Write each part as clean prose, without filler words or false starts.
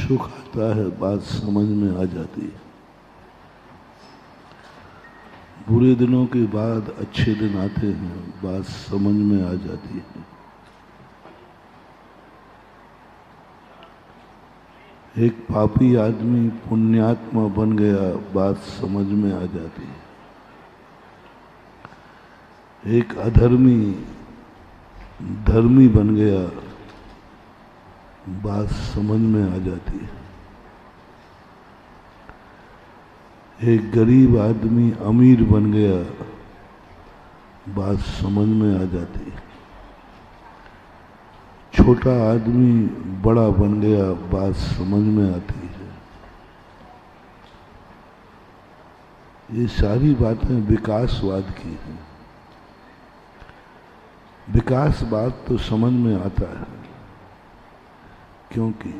सुख आता है, बात समझ में आ जाती है। बुरे दिनों के बाद अच्छे दिन आते हैं, बात समझ में आ जाती है। एक पापी आदमी पुण्यात्मा बन गया, बात समझ में आ जाती है। एक अधर्मी धर्मी बन गया, बात समझ में आ जाती है। एक गरीब आदमी अमीर बन गया, बात समझ में आ जाती है। छोटा आदमी बड़ा बन गया, बात समझ में आती है। ये सारी बातें विकासवाद की हैं। विकासवाद तो समझ में आता है, क्योंकि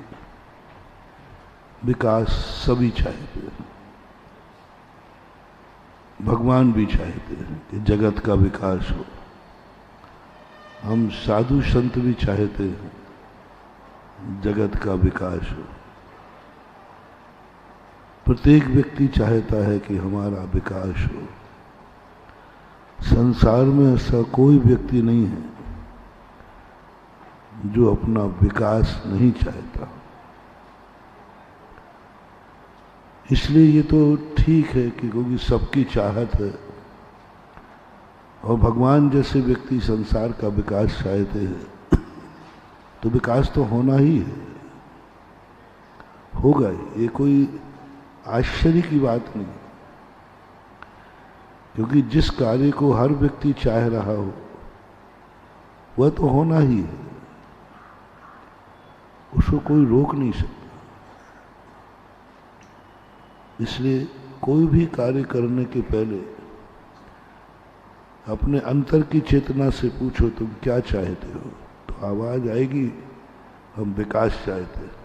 विकास सभी चाहते हैं। भगवान भी चाहते हैं कि जगत का विकास हो। हम साधु संत भी चाहते हैं जगत का विकास हो। प्रत्येक व्यक्ति चाहता है कि हमारा विकास हो। संसार में ऐसा कोई व्यक्ति नहीं है जो अपना विकास नहीं चाहता। इसलिए ये तो ठीक है कि क्योंकि सबकी चाहत है, और भगवान जैसे व्यक्ति संसार का विकास चाहते हैं, तो विकास तो होना ही है, होगा ही। ये कोई आश्चर्य की बात नहीं, क्योंकि जिस कार्य को हर व्यक्ति चाह रहा हो वह तो होना ही है, उसको कोई रोक नहीं सकता। इसलिए कोई भी कार्य करने के पहले अपने अंतर की चेतना से पूछो तुम क्या चाहते हो, तो आवाज आएगी हम विकास चाहते हैं।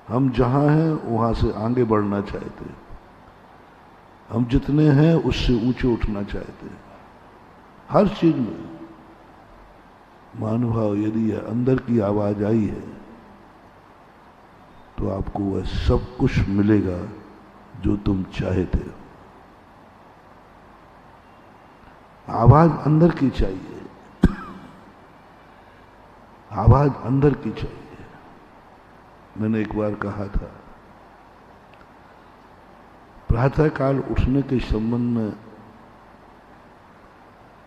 हम जहां हैं वहां से आगे बढ़ना चाहते हैं। हम जितने हैं उससे ऊंचे उठना चाहते हैं। हर चीज में महानुभाव, यदि यह अंदर की आवाज आई है तो आपको वह सब कुछ मिलेगा जो तुम चाहते हो। आवाज अंदर की चाहिए, आवाज अंदर की चाहिए। मैंने एक बार कहा था, प्रातः काल उठने के संबंध में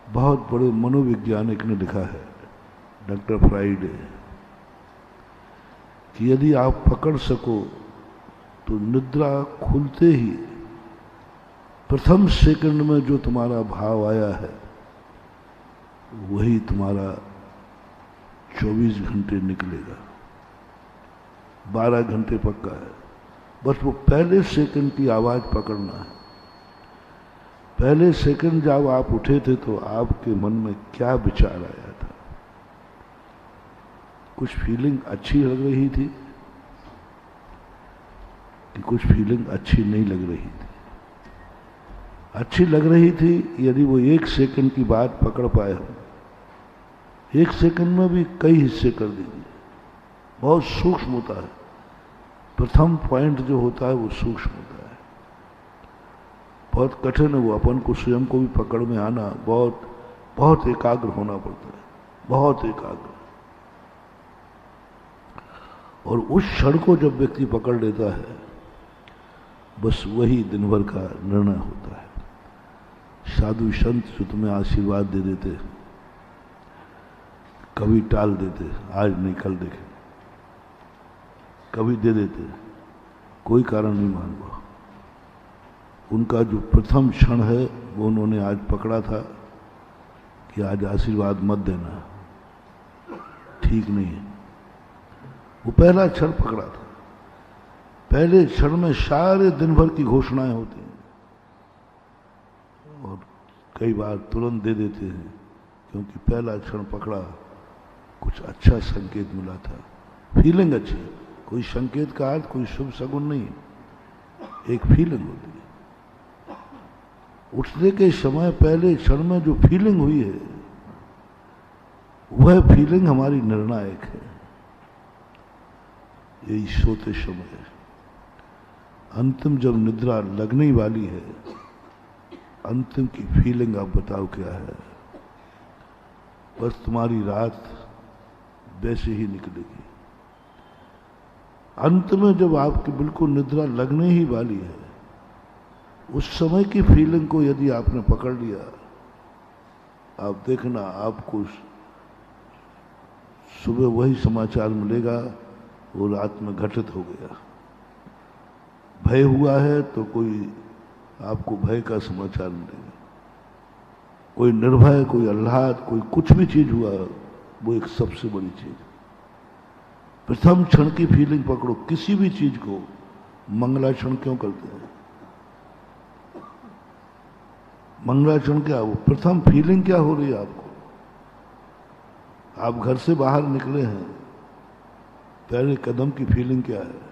बहुत बड़े मनोवैज्ञानिक ने लिखा है, डॉक्टर फ्राइडे, कि यदि आप पकड़ सको तो निद्रा खुलते ही प्रथम सेकंड में जो तुम्हारा भाव आया है वही तुम्हारा 24 घंटे निकलेगा। 12 घंटे पक्का है, बस वो पहले सेकंड की आवाज पकड़ना है। पहले सेकंड जब आप उठे थे तो आपके मन में क्या विचार आया था? कुछ फीलिंग अच्छी लग रही थी कि कुछ फीलिंग अच्छी नहीं लग रही थी? अच्छी लग रही थी यदि वो 1 सेकंड की बात पकड़ पाए हम। 1 सेकंड में भी कई हिस्से कर दीजिए, बहुत सूक्ष्म होता है। प्रथम पॉइंट जो होता है वो सूक्ष्म होता है, बहुत कठिन है वो। अपन को स्वयं को भी पकड़ में आना बहुत बहुत एकाग्र होना पड़ता है, बहुत एकाग्र। और उस क्षण को जब व्यक्ति पकड़ लेता है, बस वही दिन भर का निर्णय होता है। साधु संत जो तुम्हें आशीर्वाद दे देते, कभी टाल देते, आज नहीं कल देखें, कभी दे देते, कोई कारण नहीं मालूम। उनका जो प्रथम क्षण है वो उन्होंने आज पकड़ा था कि आज आशीर्वाद मत देना, ठीक नहीं है। वो पहला क्षण पकड़ा था। पहले क्षण में सारे दिन भर की घोषणाएं होती हैं, और कई बार तुरंत दे देते हैं, क्योंकि पहला क्षण पकड़ा, कुछ अच्छा संकेत मिला था, फीलिंग अच्छी। कोई संकेत का अर्थ कोई शुभ सगुन नहीं, एक फीलिंग होती है। उठने के समय पहले क्षण में जो फीलिंग हुई है वह फीलिंग हमारी निर्णायक है। यही सोते समय है। अंतिम जब निद्रा लगने वाली है, अंतिम की फीलिंग आप बताओ क्या है? बस तुम्हारी रात वैसे ही निकलेगी। अंत में जब आपकी बिल्कुल निद्रा लगने ही वाली है, उस समय की फीलिंग को यदि आपने पकड़ लिया, आप देखना आपको सुबह वही समाचार मिलेगा, वो रात में घटित हो गया। भय हुआ है तो कोई आपको भय का समाचार मिलेगा, कोई निर्भय, कोई आह्लाद, कोई कुछ भी चीज हुआ, वो एक सबसे बड़ी चीज। प्रथम क्षण की फीलिंग पकड़ो। किसी भी चीज को मंगलाचरण क्यों करते हैं? मंगलाचरण क्या हो? प्रथम फीलिंग क्या हो रही है आपको? आप घर से बाहर निकले हैं, पहले कदम की फीलिंग क्या है?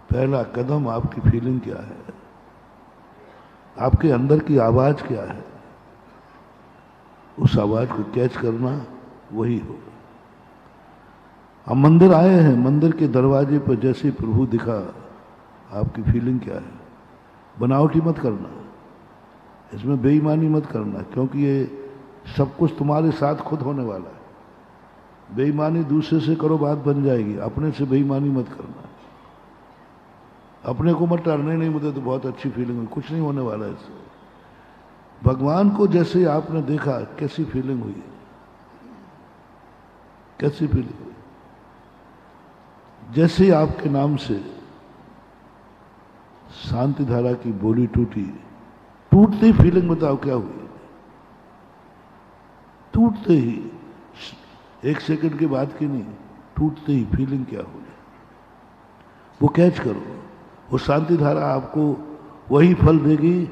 पहला कदम आपकी फीलिंग क्या है? आपके अंदर की आवाज क्या है? उस आवाज को कैच करना, वही हो। हम मंदिर आए हैं, मंदिर के दरवाजे पर जैसे प्रभु दिखा, आपकी फीलिंग क्या है? बनावटी मत करना, इसमें बेईमानी मत करना, क्योंकि ये सब कुछ तुम्हारे साथ खुद होने वाला है। बेईमानी दूसरे से करो, बात बन जाएगी। अपने से बेईमानी मत करना। अपने को मत टारने, नहीं मुझे तो बहुत अच्छी फीलिंग हुई, कुछ नहीं होने वाला है इससे। भगवान को जैसे आपने देखा, कैसी फीलिंग हुई? कैसी फीलिंग हुई? जैसे आपके नाम से शांति धारा की बोली टूटी, टूटते ही फीलिंग बताओ क्या हुई? टूटते ही, एक सेकंड के बाद की नहीं, टूटते ही फीलिंग क्या हुई? वो कैच करो। वो शांति धारा आपको वही फल देगी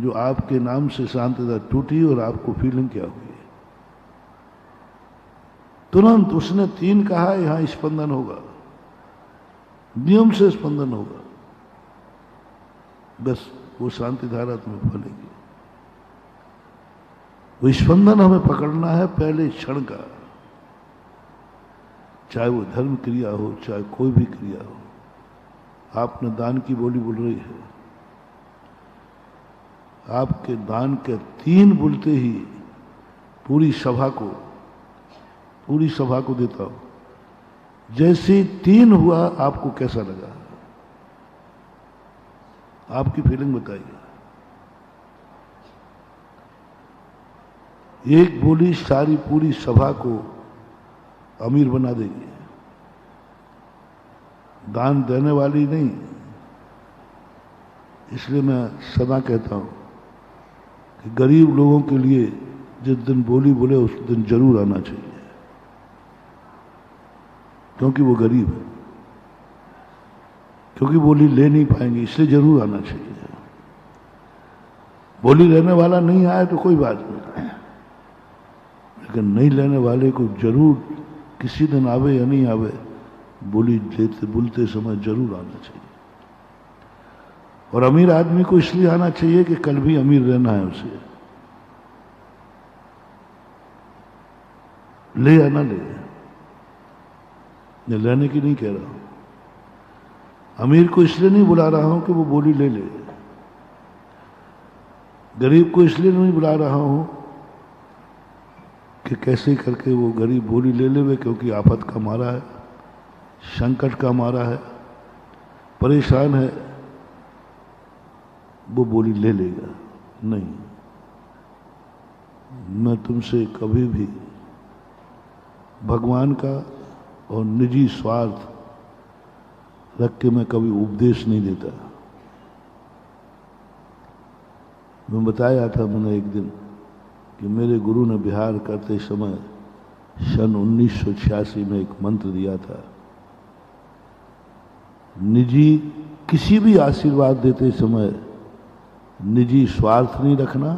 जो आपके नाम से शांति धारा टूटी, और आपको फीलिंग क्या हुई? तुरंत उसने 3 कहा, यहां स्पंदन होगा, नियम से स्पंदन होगा। बस वो शांति धारा तुम्हें फलेगी। वो स्पंदन हमें पकड़ना है पहले क्षण का, चाहे वो धर्म क्रिया हो, चाहे कोई भी क्रिया हो। आपने दान की बोली बोल रही है, आपके दान के 3 बोलते ही पूरी सभा को देता हूं। जैसे 3 हुआ, आपको कैसा लगा? आपकी फीलिंग बताइए। एक बोली सारी पूरी सभा को अमीर बना देगी। दान देने वाली नहीं। इसलिए मैं सदा कहता हूं कि गरीब लोगों के लिए जिस दिन बोली बोले, उस दिन जरूर आना चाहिए, क्योंकि वो गरीब है, क्योंकि बोली ले नहीं पाएंगे, इसलिए जरूर आना चाहिए। बोली लेने वाला नहीं आए तो कोई बात नहीं, लेकिन नहीं लेने वाले को जरूर किसी दिन आवे या नहीं आवे, बोली बोलते समय जरूर आना चाहिए। और अमीर आदमी को इसलिए आना चाहिए कि कल भी अमीर रहना है उसे। ले या ना ले, मैं लेने की नहीं कह रहा हूं। अमीर को इसलिए नहीं बुला रहा हूं कि वो बोली ले ले, गरीब को इसलिए नहीं बुला रहा हूं कि कैसे करके वो गरीब बोली ले ले, क्योंकि आफत का मारा है, संकट का मारा है, परेशान है, वो बोली ले लेगा। नहीं, मैं तुमसे कभी भी भगवान का और निजी स्वार्थ रख के मैं कभी उपदेश नहीं देता। मैं बताया था मैंने एक दिन कि मेरे गुरु ने बिहार करते समय सन 1986 में एक मंत्र दिया था, निजी किसी भी आशीर्वाद देते समय निजी स्वार्थ नहीं रखना,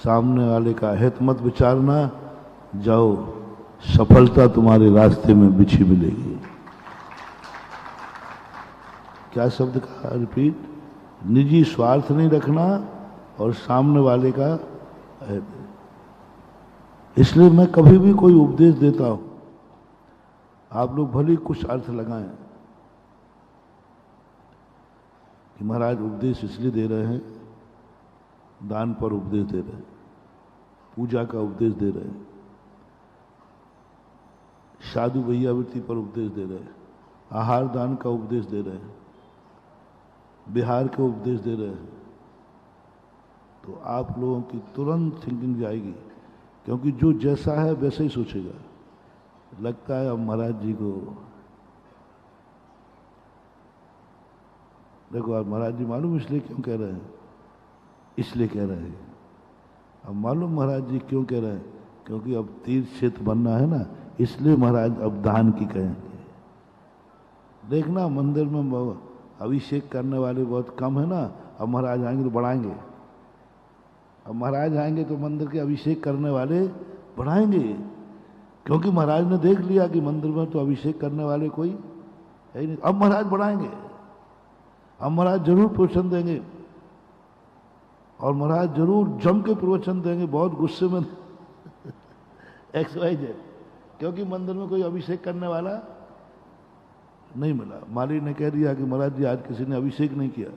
सामने वाले का हित मत विचारना, जाओ सफलता तुम्हारे रास्ते में बिछी मिलेगी। क्या शब्द का रिपीट? निजी स्वार्थ नहीं रखना और सामने वाले का हित। इसलिए मैं कभी भी कोई उपदेश देता हूं आप लोग भले ही कुछ अर्थ लगाएं कि महाराज उपदेश इसलिए दे रहे हैं, दान पर उपदेश दे रहे हैं, पूजा का उपदेश दे रहे हैं, साधु भैयावृत्ति पर उपदेश दे रहे हैं, आहार दान का उपदेश दे रहे हैं, बिहार के उपदेश दे रहे हैं, तो आप लोगों की तुरंत थिंकिंग जाएगी, क्योंकि जो जैसा है वैसे ही सोचेगा। लगता है अब महाराज जी को देखो, आप महाराज जी मालूम इसलिए क्यों कह रहे हैं, इसलिए कह रहे हैं। अब मालूम महाराज जी क्यों कह रहे हैं, क्योंकि अब तीर्थ क्षेत्र बनना है ना, इसलिए महाराज अब दान की कहेंगे। देखना मंदिर में अभिषेक करने वाले बहुत कम है ना, अब महाराज आएंगे तो बढ़ाएंगे। अब महाराज आएंगे तो मंदिर के अभिषेक करने वाले बढ़ाएंगे, क्योंकि महाराज ने देख लिया कि मंदिर में तो अभिषेक करने वाले कोई है ही नहीं। अब महाराज बढ़ाएंगे, अब महाराज जरूर प्रवचन देंगे, और महाराज जरूर जम के प्रवचन देंगे, बहुत गुस्से में XYZ, क्योंकि मंदिर में कोई अभिषेक करने वाला नहीं मिला। माली ने कह दिया कि महाराज जी आज किसी ने अभिषेक नहीं किया।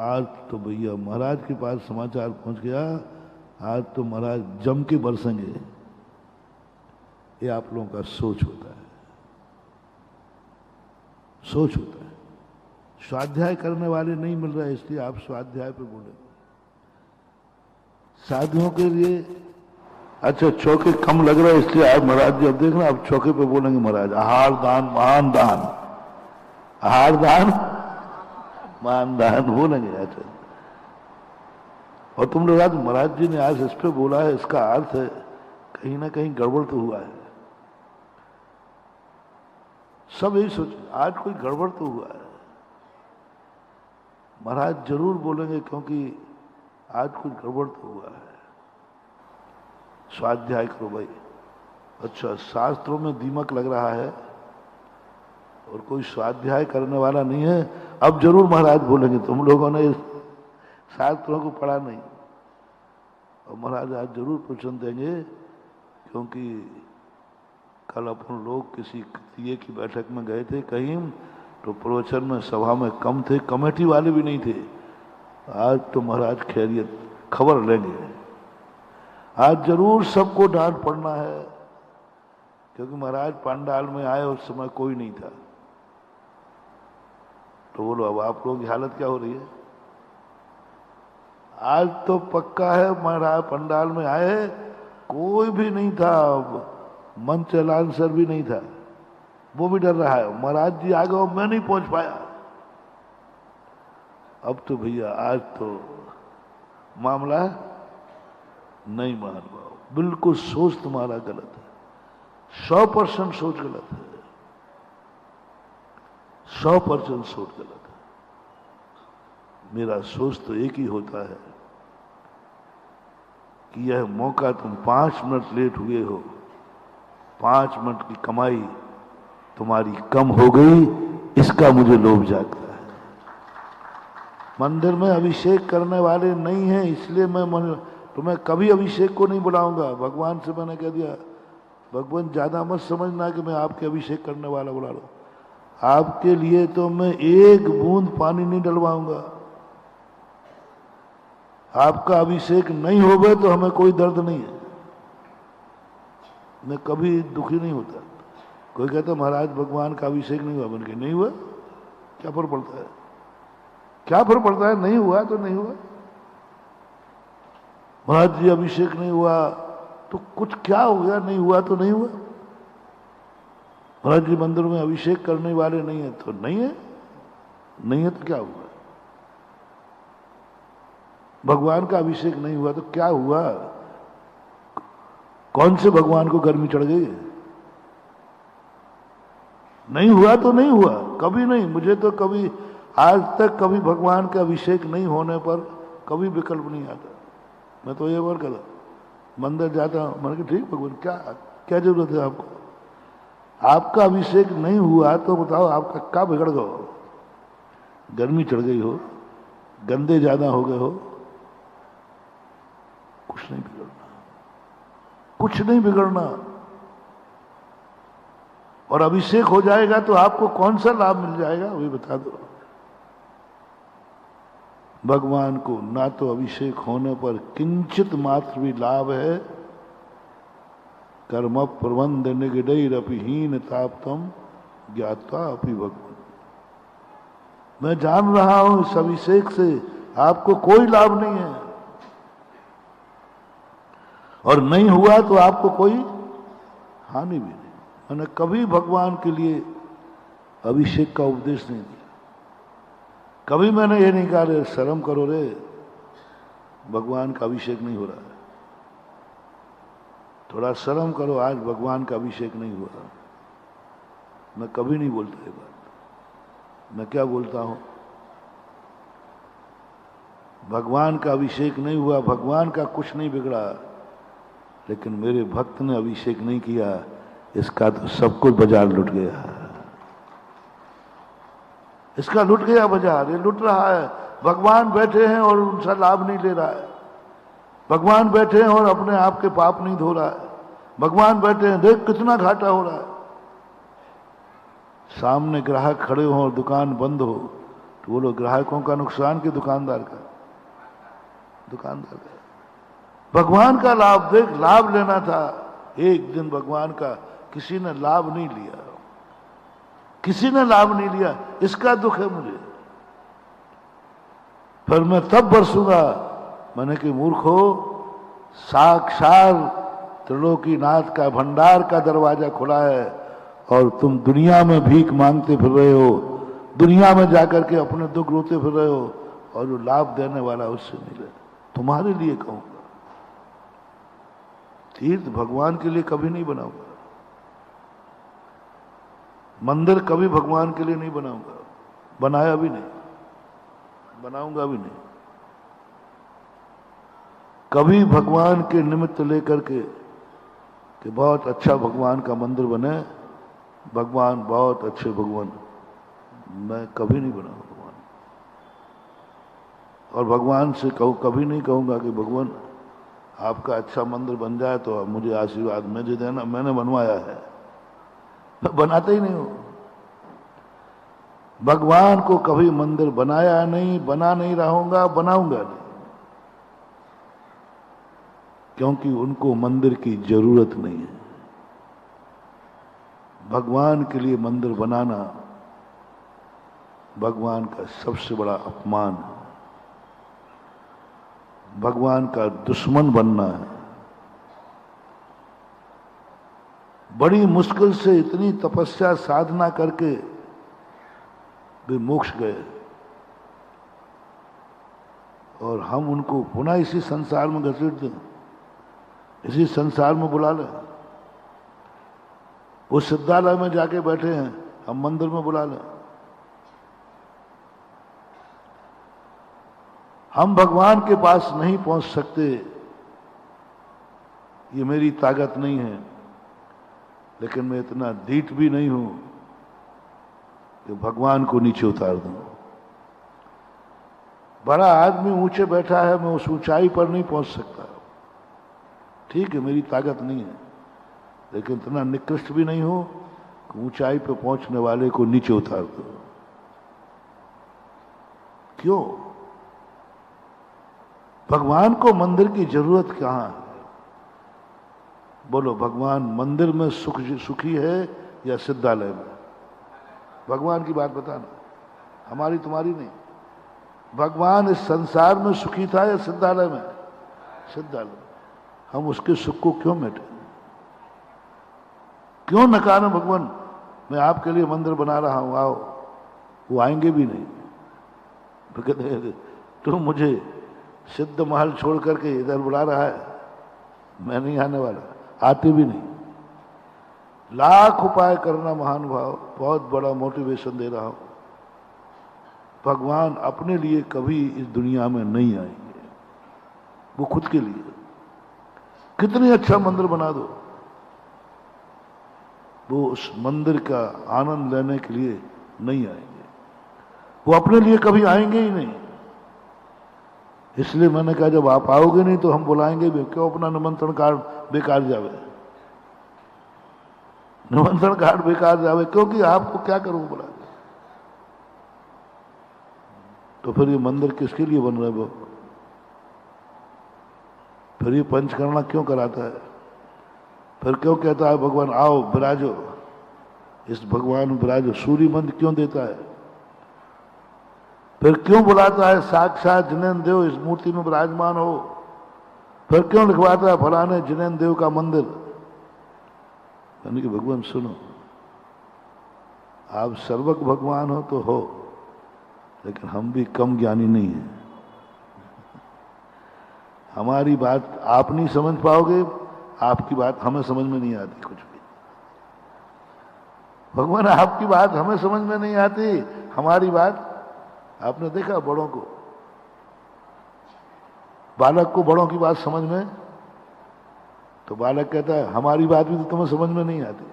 आज तो भैया महाराज के पास समाचार पहुंच गया, आज तो महाराज जम के बरसेंगे। ये आप लोगों का सोच होता है, सोच होता है। स्वाध्याय करने वाले नहीं मिल रहे, इसलिए आप स्वाध्याय पे बोले। साधुओं के लिए अच्छा चौके कम लग रहा है, इसलिए आप महाराज जी अब देखना, आप चौके पे बोलेंगे महाराज आहार दान महान दान, आहार दान महान दान बोलेंगे। अच्छा, और तुम लोग आज महाराज जी ने आज इस पे बोला है, इसका अर्थ है कहीं ना कहीं गड़बड़ तो हुआ है। सब यही सोच, आज कोई गड़बड़ तो हुआ है। महाराज जरूर बोलेंगे, क्योंकि आज कुछ गड़बड़ तो हुआ है। स्वाध्याय करो भाई। अच्छा, शास्त्रों में दीमक लग रहा है और कोई स्वाध्याय करने वाला नहीं है, अब जरूर महाराज बोलेंगे तुम लोगों ने शास्त्रों को पढ़ा नहीं। और महाराज आज जरूर प्रवचन देंगे, क्योंकि कल अपन लोग किसी क्रिया की बैठक में गए थे कहीं, तो प्रवचन में सभा में कम थे, कमेटी वाले भी नहीं थे। आज तो महाराज खैरियत खबर लेंगे, आज जरूर सबको डांट पड़ना है, क्योंकि महाराज पंडाल में आए उस समय कोई नहीं था। तो बोलो अब आप लोगों की हालत क्या हो रही है। आज तो पक्का है महाराज पंडाल में आए, कोई भी नहीं था, मंच एलांसर भी नहीं था, वो भी डर रहा है महाराज जी आ गए, मैं नहीं पहुंच पाया। अब तो भैया आज तो मामला नहीं मान पाओ, बिल्कुल सोच तुम्हारा गलत है, 100% सोच गलत है, 100% सोच गलत है। मेरा सोच तो एक ही होता है कि यह मौका तुम 5 मिनट लेट हुए हो, 5 मिनट की कमाई तुम्हारी कम हो गई, इसका मुझे लोभ जागता है। मंदिर में अभिषेक करने वाले नहीं हैं, इसलिए मैं तुम्हें कभी अभिषेक को नहीं बुलाऊंगा। भगवान से मैंने कह दिया, भगवान ज्यादा मत समझना कि मैं आपके अभिषेक करने वाला बुला लो, आपके लिए तो मैं एक बूंद पानी नहीं डलवाऊंगा। आपका अभिषेक नहीं होगा तो हमें कोई दर्द नहीं है, मैं कभी दुखी नहीं होता। कोई कहता महाराज भगवान का अभिषेक नहीं हुआ, बन के नहीं हुआ, क्या फर्क पड़ता है, क्या फर्क पड़ता है, नहीं हुआ तो नहीं हुआ। महाराज जी अभिषेक नहीं हुआ तो कुछ क्या हो गया, नहीं हुआ तो नहीं हुआ। महाराज जी मंदिर में अभिषेक करने वाले नहीं है तो नहीं है, नहीं है तो क्या हुआ। भगवान का अभिषेक नहीं हुआ तो क्या हुआ, कौन से भगवान को गर्मी चढ़ गई। नहीं हुआ तो नहीं हुआ, कभी नहीं। मुझे तो कभी आज तक कभी भगवान का अभिषेक नहीं होने पर कभी विकल्प नहीं आता। मैं तो ये बार कहता मंदिर जाता हूं, मैंने कहा ठीक भगवान क्या क्या जरूरत है आपको, आपका अभिषेक नहीं हुआ तो बताओ आपका क्या बिगड़ गया, गर्मी चढ़ गई हो, गंदे ज्यादा हो गए हो, कुछ नहीं बिगड़ना, कुछ नहीं बिगड़ना। और अभिषेक हो जाएगा तो आपको कौन सा लाभ मिल जाएगा वही बता दो। भगवान को ना तो अभिषेक होने पर किंचित मात्र भी लाभ है। कर्म प्रबंध निगडैरपीहीन ताप्तम ज्ञात्वा अपि भगवान। मैं जान रहा हूं इस अभिषेक से आपको कोई लाभ नहीं है, और नहीं हुआ तो आपको कोई हानि भी नहीं। मैंने कभी भगवान के लिए अभिषेक का उपदेश नहीं दिया। कभी मैंने ये नहीं कहा रे शर्म करो रे, भगवान का अभिषेक नहीं हो रहा है, थोड़ा शर्म करो, आज भगवान का अभिषेक नहीं हो रहा। मैं कभी नहीं बोलता ये बात। मैं क्या बोलता हूं, भगवान का अभिषेक नहीं हुआ, भगवान का कुछ नहीं बिगड़ा, लेकिन मेरे भक्त ने अभिषेक नहीं किया, इसका तो सब कुछ बाजार लुट गया। इसका लुट गया बाजार, ये लुट रहा है। भगवान बैठे हैं और उनका लाभ नहीं ले रहा है। भगवान बैठे हैं और अपने आप के पाप नहीं धो रहा है। भगवान बैठे हैं, देख कितना घाटा हो रहा है। सामने ग्राहक खड़े हो और दुकान बंद हो तो बोलो ग्राहकों का नुकसान कि दुकानदार का? दुकानदार का। भगवान का लाभ देख, लाभ लेना था एक दिन भगवान का, किसी ने लाभ नहीं लिया, किसी ने लाभ नहीं लिया, इसका दुख है मुझे। फिर मैं तब बरसूंगा, मैंने कि मूर्खो, साक्षात त्रिलोकीनाथ का भंडार का दरवाजा खुला है और तुम दुनिया में भीख मांगते फिर रहे हो, दुनिया में जाकर के अपने दुख रोते फिर रहे हो, और जो लाभ देने वाला उससे मिले। तुम्हारे लिए कहूंगा, तीर्थ भगवान के लिए कभी नहीं बनाऊंगा, मंदिर कभी भगवान के लिए नहीं बनाऊंगा, बनाया भी नहीं, बनाऊंगा भी नहीं। कभी भगवान के निमित्त लेकर के कि बहुत अच्छा भगवान का मंदिर बने, भगवान बहुत अच्छे भगवान, मैं कभी नहीं बनाऊंगा भगवान। और भगवान से कभी नहीं कहूंगा कि भगवान आपका अच्छा मंदिर बन जाए तो आप मुझे आशीर्वाद मुझे देना, मैंने बनवाया है। मैं बनाता ही नहीं हूं। भगवान को कभी मंदिर बनाया नहीं, बना नहीं रहूंगा, बनाऊंगा नहीं, क्योंकि उनको मंदिर की जरूरत नहीं है। भगवान के लिए मंदिर बनाना भगवान का सबसे बड़ा अपमान है, भगवान का दुश्मन बनना है। बड़ी मुश्किल से इतनी तपस्या साधना करके वे मोक्ष गए और हम उनको पुनः इसी संसार में घसीट दें, इसी संसार में बुला लें। वो सिद्धालय में जाके बैठे हैं, हम मंदिर में बुला लें। हम भगवान के पास नहीं पहुंच सकते, ये मेरी ताकत नहीं है, लेकिन मैं इतना ढीठ भी नहीं हूं कि भगवान को नीचे उतार दूं। बड़ा आदमी ऊंचे बैठा है, मैं उस ऊंचाई पर नहीं पहुंच सकता, ठीक है मेरी ताकत नहीं है, लेकिन इतना निकृष्ट भी नहीं हूं कि ऊंचाई पर पहुंचने वाले को नीचे उतार दो। क्यों? भगवान को मंदिर की जरूरत कहां है? बोलो, भगवान मंदिर में सुखी है या सिद्धालय में? भगवान की बात बताना, हमारी तुम्हारी नहीं। भगवान इस संसार में सुखी था या सिद्धालय में? सिद्धालय। हम उसके सुख को क्यों मिटे, क्यों नकारें? भगवान मैं आपके लिए मंदिर बना रहा हूं, आओ। वो आएंगे भी नहीं। तो कहते तुम मुझे सिद्ध महल छोड़ करके इधर बुला रहा है, मैं नहीं आने वाला, आते भी नहीं। लाख उपाय करना महानुभाव, बहुत बड़ा मोटिवेशन दे रहा हूं। भगवान अपने लिए कभी इस दुनिया में नहीं आएंगे, वो खुद के लिए। कितनी अच्छा मंदिर बना दो, वो उस मंदिर का आनंद लेने के लिए नहीं आएंगे, वो अपने लिए कभी आएंगे ही नहीं। इसलिए मैंने कहा जब आप आओगे नहीं तो हम बुलाएंगे भी क्यों, अपना निमंत्रण कार्ड बेकार जावे। निमंत्रण कार्ड बेकार जावे, क्योंकि आपको क्या करूं बोला। तो फिर ये मंदिर किसके लिए बन रहा है वो? फिर ये पंचकर्मा क्यों कराता है? फिर क्यों कहता है भगवान आओ विराजो, इस भगवान विराजो? सूर्य मंत्र क्यों देता है? फिर क्यों बुलाता है साक्षात जिनेन्द्र देव इस मूर्ति में विराजमान हो? फिर क्यों लिखवाता है फलाने जिनेन्द्र देव का मंदिर? यानी कि भगवान सुनो, आप सर्वज्ञ भगवान हो तो हो, लेकिन हम भी कम ज्ञानी नहीं हैं। हमारी बात आप नहीं समझ पाओगे, आपकी बात हमें समझ में नहीं आती कुछ भी। भगवान आपकी बात हमें समझ में नहीं आती, हमारी बात, आपने देखा बड़ों को, बालक को बड़ों की बात समझ में, तो बालक कहता है हमारी बात भी तो तुम्हें समझ में नहीं आती।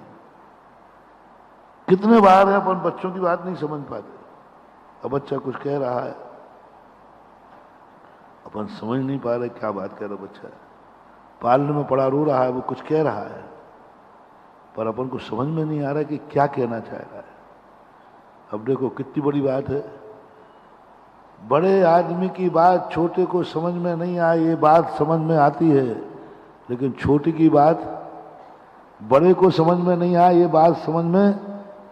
कितने बार है अपन बच्चों की बात नहीं समझ पाते। अब बच्चा कुछ कह रहा है, अपन समझ नहीं पा रहे क्या बात कह रहा बच्चा। पालने में पड़ा रो रहा है, वो कुछ कह रहा है, पर अपन को समझ में नहीं आ रहा कि क्या कहना चाह रहा है। अब देखो कितनी बड़ी बात है, बड़े आदमी की बात छोटे को समझ में नहीं आए, ये बात समझ में आती है, लेकिन छोटे की बात बड़े को समझ में नहीं आए, ये बात समझ में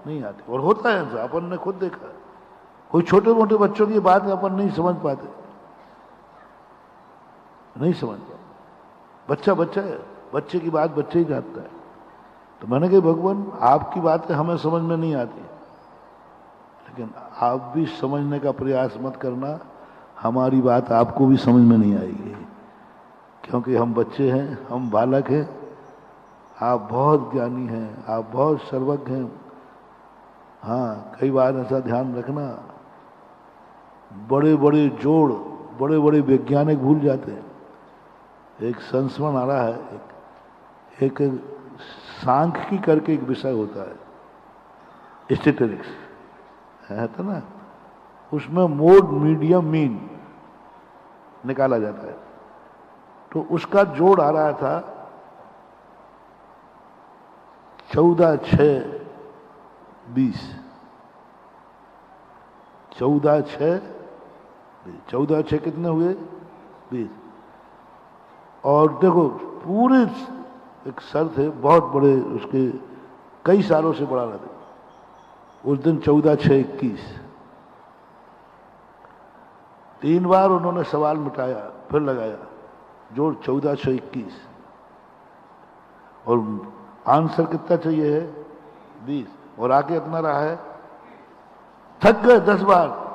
नहीं आती। और होता है ऐसा, अपन ने खुद देखा। कोई छोटे मोटे बच्चों की बात अपन नहीं समझ पाते, नहीं समझ पाते। बच्चा बच्चा है, बच्चे की बात बच्चे ही जानता है। तो मैंने कहा भगवान आपकी बातें हमें समझ में नहीं आती, लेकिन आप भी समझने का प्रयास मत करना, हमारी बात आपको भी समझ में नहीं आएगी, क्योंकि हम बच्चे हैं, हम बालक हैं। आप बहुत ज्ञानी हैं, आप बहुत सर्वज्ञ हैं। हाँ, कई बार ऐसा ध्यान रखना, बड़े बड़े जोड़, बड़े बड़े वैज्ञानिक भूल जाते हैं। एक संस्मरण आ रहा है, एक सांख्यिकी करके एक विषय होता है, स्टैटिस्टिक्स है तो ना, उसमें मोड मीडियम मीन निकाला जाता है। तो उसका जोड़ आ रहा था 14/6/20, 14/6 कितने हुए? 20। और देखो पूरे एक सर थे बहुत बड़े, उसके कई सालों से बढ़ा रहे थे। उस दिन 14/6/21 3 बार उन्होंने सवाल मिटाया, फिर लगाया जोड़ 14/6/21, और आंसर कितना चाहिए है? 20, और आगे इतना रहा है। थक गए 10 बार।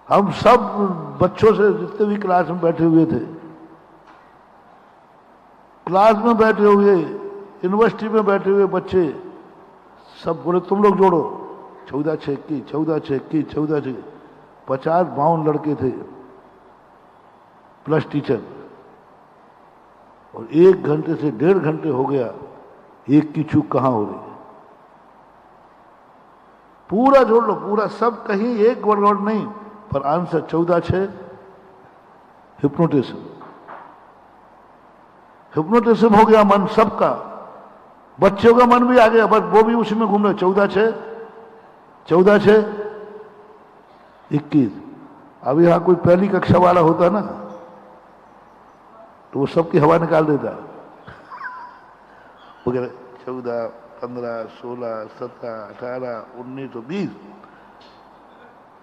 हम सब बच्चों से, जितने भी क्लास में बैठे हुए थे, क्लास में बैठे हुए, यूनिवर्सिटी में बैठे हुए बच्चे सब बोले तुम लोग जोड़ो 14/6/21, 14/6/21, 14/6। 50-52 लड़के थे प्लस टीचर, और 1 घंटे से 1.5 घंटे हो गया, एक की चूक कहां हो रही है? पूरा जोड़ लो, पूरा सब, कहीं एक गड़बड़ नहीं, पर आंसर 14/6। हिप्नोटिज्म, हिप्नोटिज्म हो गया मन सबका। बच्चों का मन भी आ गया, बस वो भी उसी में घूम रहे। 14/6/21। अब यहां कोई पहली कक्षा वाला होता ना, तो वो सबकी हवा निकाल देता। वो कह रहे 14, 15, 16, 17, 18, 19 और 20।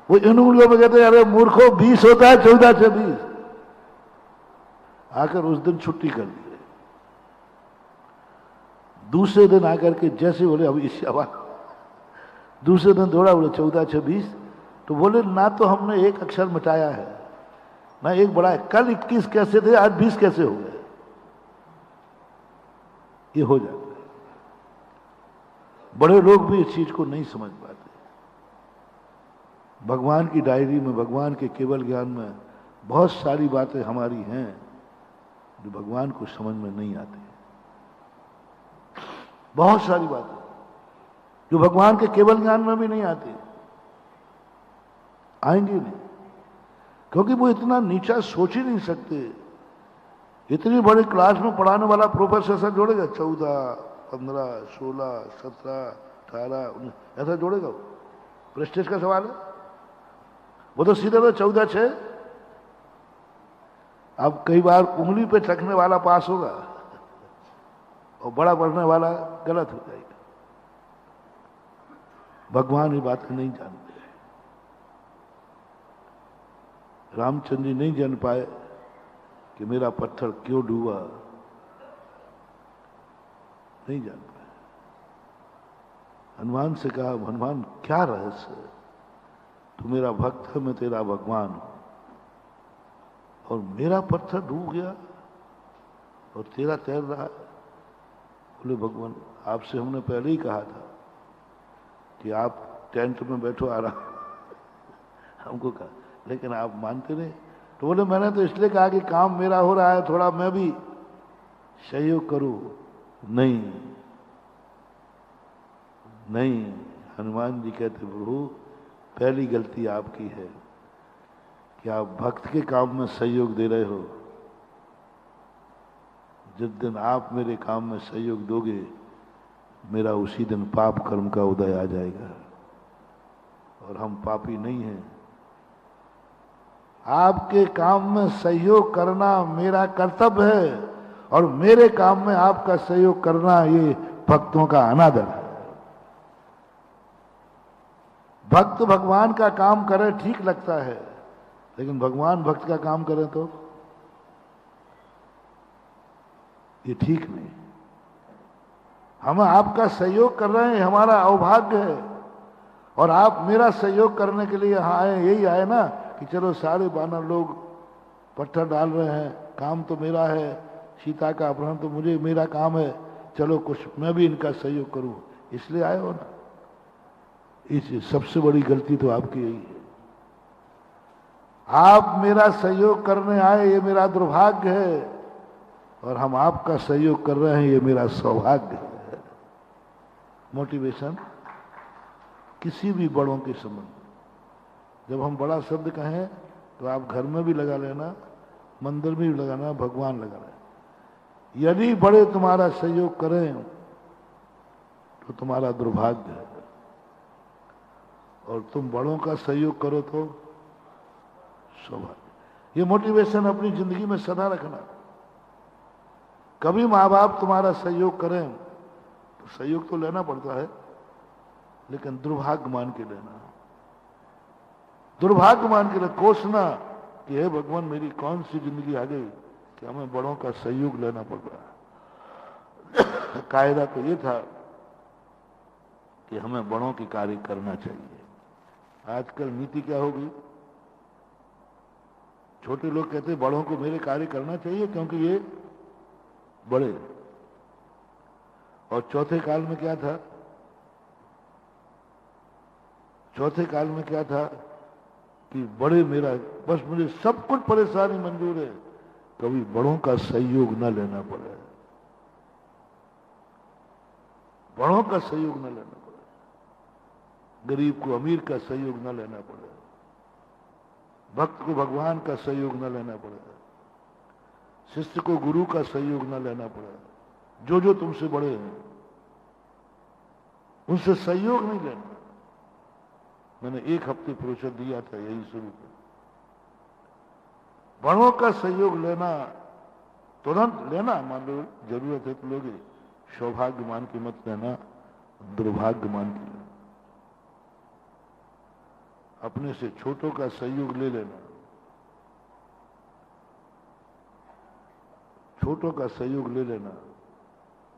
वो इन उंगलियों में कहते हैं अरे मूर्खों 20 होता है, 14/6/20। आकर उस दिन छुट्टी कर दी। दूसरे दिन आकर के जैसे बोले अब इस दूसरे दिन दौड़ा, बोले 14/6/20। तो बोले ना तो हमने एक अक्षर मिटाया है, ना एक बढ़ाया। कल 21 कैसे थे, आज 20 कैसे हो गए? ये हो जाता है। बड़े लोग भी इस चीज को नहीं समझ पाते। भगवान की डायरी में, भगवान के केवल ज्ञान में बहुत सारी बातें हमारी हैं जो भगवान को समझ में नहीं आती। बहुत सारी बातें जो भगवान के केवल ज्ञान में भी नहीं आती, आएंगी नहीं, क्योंकि वो इतना नीचा सोच ही नहीं सकते। इतनी बड़ी क्लास में पढ़ाने वाला प्रोफेसर से जोड़ेगा 14, 15, 16, 17, 18, 19 ऐसा जोड़ेगा वो? प्रेस्टीज का सवाल है वो, तो सीधे तो 14, 6। अब कई बार उंगली पे चखने वाला पास होगा और बड़ा पढ़ने वाला गलत हो जाएगा। भगवान ये बातें नहीं जानते। रामचंद्र जी नहीं जान पाए कि मेरा पत्थर क्यों डूबा, नहीं जान पाए। हनुमान से कहा, हनुमान क्या रहस्य है? तू मेरा भक्त है, मैं तेरा भगवान हूं, और मेरा पत्थर डूब गया और तेरा तैर रहा है। बोले भगवान आपसे हमने पहले ही कहा था कि आप टेंट में बैठो आराम हमको कहा, लेकिन आप मानते नहीं। तो बोले मैंने तो इसलिए कहा कि काम मेरा हो रहा है, थोड़ा मैं भी सहयोग करूं। नहीं नहीं, हनुमान जी कहते प्रभु पहली गलती आपकी है कि आप भक्त के काम में सहयोग दे रहे हो। जिस दिन आप मेरे काम में सहयोग दोगे, मेरा उसी दिन पाप कर्म का उदय आ जाएगा, और हम पापी नहीं हैं। आपके काम में सहयोग करना मेरा कर्तव्य है, और मेरे काम में आपका सहयोग करना ये भक्तों का अनादर है। भक्त भगवान का काम करे ठीक लगता है, लेकिन भगवान भक्त का काम करें तो ये ठीक नहीं। हम आपका सहयोग कर रहे हैं, हमारा अवभाग्य है, और आप मेरा सहयोग करने के लिए यहाँ आए, यही आए ना कि चलो सारे बानर लोग पत्थर डाल रहे हैं, काम तो मेरा है, सीता का अपहरण तो मुझे मेरा काम है, चलो कुछ मैं भी इनका सहयोग करूं, इसलिए आए हो ना। इस सबसे बड़ी गलती तो आपकी यही है। आप मेरा सहयोग करने आए, ये मेरा दुर्भाग्य है, और हम आपका सहयोग कर रहे हैं, ये मेरा सौभाग्य है। मोटिवेशन किसी भी बड़ों के संबंध, जब हम बड़ा शब्द कहें तो आप घर में भी लगा लेना, मंदिर में भी लगाना, भगवान लगा लेना। यदि बड़े तुम्हारा सहयोग करें तो तुम्हारा दुर्भाग्य है, और तुम बड़ों का सहयोग करो तो सौभाग्य। ये मोटिवेशन अपनी जिंदगी में सदा रखना। कभी माँ बाप तुम्हारा सहयोग करें तो सहयोग तो लेना पड़ता है, लेकिन दुर्भाग्य मान के लेना। दुर्भाग्य मान के कोसना कि हे भगवान मेरी कौन सी जिंदगी आ गई कि हमें बड़ों का सहयोग लेना पड़ रहा है। कायदा तो ये था कि हमें बड़ों के कार्य करना चाहिए। आजकल नीति क्या होगी, छोटे लोग कहते हैं बड़ों को मेरे कार्य करना चाहिए क्योंकि ये बड़े। और चौथे काल में क्या था, चौथे काल में क्या था कि बड़े मेरा, बस मुझे सब कुछ परेशानी मंजूर है, कभी बड़ों का सहयोग न लेना पड़े, बड़ों का सहयोग न लेना पड़े, गरीब को अमीर का सहयोग न लेना पड़े, भक्त को भगवान का सहयोग न लेना पड़े, शिष्य को गुरु का सहयोग न लेना पड़े। जो जो तुमसे बड़े हैं उनसे सहयोग नहीं लेना। मैंने 1 हफ्ते प्रोसेस दिया था यही शुरू कर। बड़ों का सहयोग लेना, तुरंत लेना, मान लो जरूरत है तो लोगे, सौभाग्य मान के मत लेना, दुर्भाग्य मान के लेना। अपने से छोटों का सहयोग ले लेना, छोटों का सहयोग ले लेना,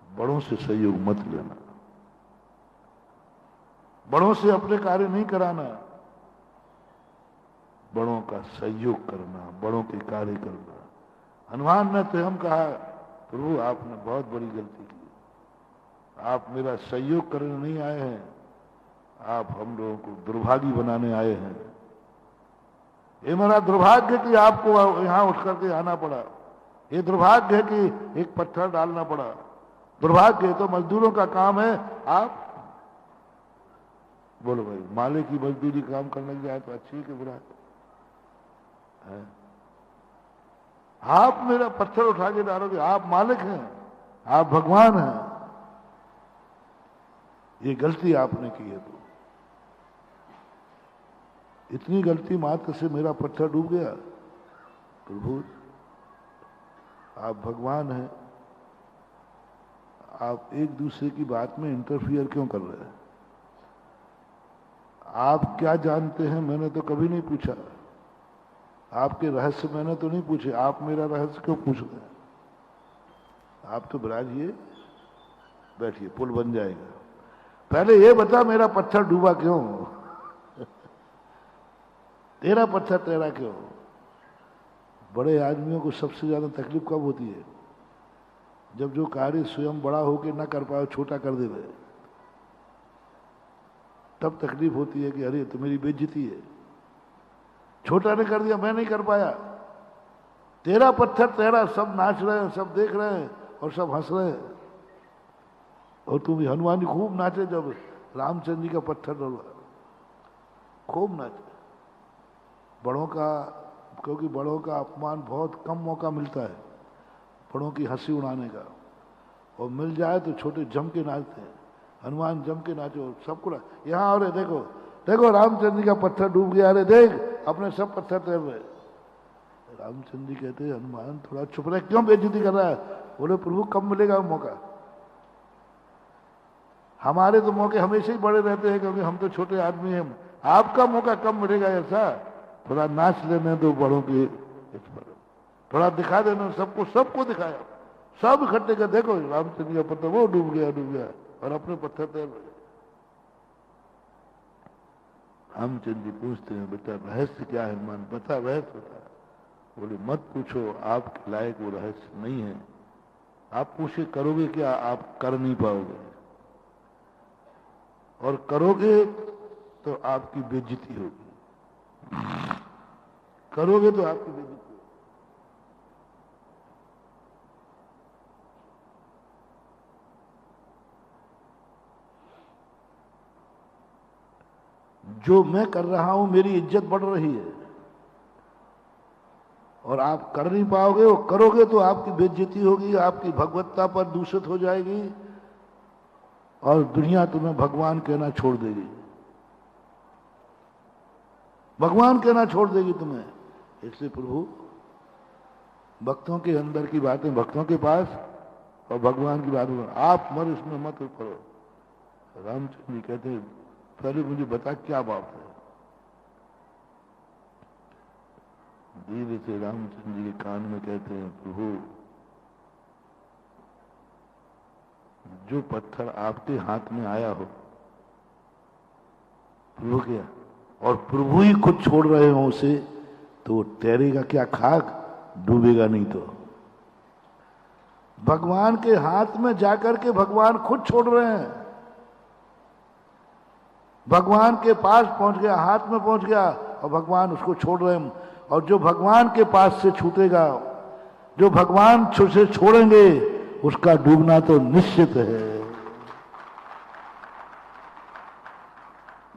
बड़ों से सहयोग मत लेना। बड़ों से अपने कार्य नहीं कराना, बड़ों का सहयोग करना, बड़ों के कार्य करना। हनुमान ने तो हम कहा प्रभु आपने बहुत बड़ी गलती की, आप मेरा सहयोग करने नहीं आए हैं, आप हम लोगों को दुर्भागी बनाने आए हैं। ये मेरा दुर्भाग्य कि आपको यहां उठ करके आना पड़ा, ये दुर्भाग्य है कि एक पत्थर डालना पड़ा, दुर्भाग्य है तो मजदूरों का काम है। आप बोलो भाई, माले की मजदूरी काम करने की जाए तो अच्छी है कि बुरा है? आप मेरा पत्थर उठा के डालोगे, आप मालिक हैं, आप भगवान हैं, ये गलती आपने की है। तो इतनी गलती मात्र से मेरा पत्थर डूब गया। प्रभु आप भगवान हैं, आप एक दूसरे की बात में इंटरफियर क्यों कर रहे हैं? आप क्या जानते हैं मैंने तो कभी नहीं पूछा, आपके रहस्य मैंने तो नहीं पूछे, आप मेरा रहस्य क्यों पूछ रहे हैं? आप तो विराजिए, बैठिए, पुल बन जाएगा। पहले ये बता मेरा पत्थर डूबा क्यों? तेरा पत्थर तेरा क्यों? बड़े आदमियों को सबसे ज्यादा तकलीफ कब होती है? जब जो कार्य स्वयं बड़ा होकर ना कर पाए, छोटा कर दे, तब तकलीफ होती है कि अरे तो मेरी बेइज्जती है, छोटा ने कर दिया, मैं नहीं कर पाया। तेरा पत्थर तेरा, सब नाच रहे हैं, सब देख रहे हैं और सब हंस रहे हैं। और तुम हनुमान जी खूब नाचे जब रामचंद्र जी का पत्थर डला, खूब नाचे। बड़ों का, क्योंकि बड़ों का अपमान बहुत कम मौका मिलता है बड़ों की हंसी उड़ाने का, और मिल जाए तो छोटे जम के नाचते हैं। हनुमान जम के नाचो, सबको यहाँ और देखो देखो रामचंद्र जी का पत्थर डूब गया, अरे देख अपने सब पत्थर तैर रहे। रामचंद्र जी कहते हैं हनुमान थोड़ा चुप रहे, क्यों बेइज्जती कर रहा है? बोले प्रभु कब मिलेगा मौका? हमारे तो मौके हमेशा ही बड़े रहते हैं क्योंकि हम तो छोटे आदमी हैं, आपका मौका कब मिलेगा? ऐसा थोड़ा नाच लेने दो बड़ों की, थोड़ा दिखा देना सबको, सबको दिखाया, सब इकट्ठे कर देखो रामचंद्र का पत्थर वो डूब गया और अपने पत्थर तैर रहे। रामचंद्र जी पूछते हैं बेटा रहस्य क्या है? हनुमान बता रहस्य बता। बोले मत पूछो, आपके लायक वो रहस्य नहीं है। आप पूछे करोगे क्या? आप कर नहीं पाओगे, और करोगे तो आपकी बेइज्जती होगी, करोगे तो आपकी बेइज्जती होगी। जो मैं कर रहा हूं मेरी इज्जत बढ़ रही है, और आप कर नहीं पाओगे, वो करोगे तो आपकी बेइज्जती होगी, आपकी भगवत्ता पर दूषित हो जाएगी और दुनिया तुम्हें भगवान कहना छोड़ देगी, भगवान कहना छोड़ देगी तुम्हें। इसलिए प्रभु भक्तों के अंदर की बातें भक्तों के पास, और भगवान की बातें आप मर इसमें मत करो। रामचंद्र जी कहते हैं पहले मुझे बता क्या बात है। धीरे से रामचंद्र जी के कान में कहते हैं प्रभु जो पत्थर आपके हाथ में आया हो, प्रभु क्या, और प्रभु ही खुद छोड़ रहे हो उसे, तो तैरेगा क्या खाक? डूबेगा नहीं। तो भगवान के हाथ में जाकर के भगवान खुद छोड़ रहे हैं, भगवान के पास पहुंच गया, हाथ में पहुंच गया और भगवान उसको छोड़ रहे हैं। और जो भगवान के पास से छूटेगा, जो भगवान से छोड़ेंगे, उसका डूबना तो निश्चित है।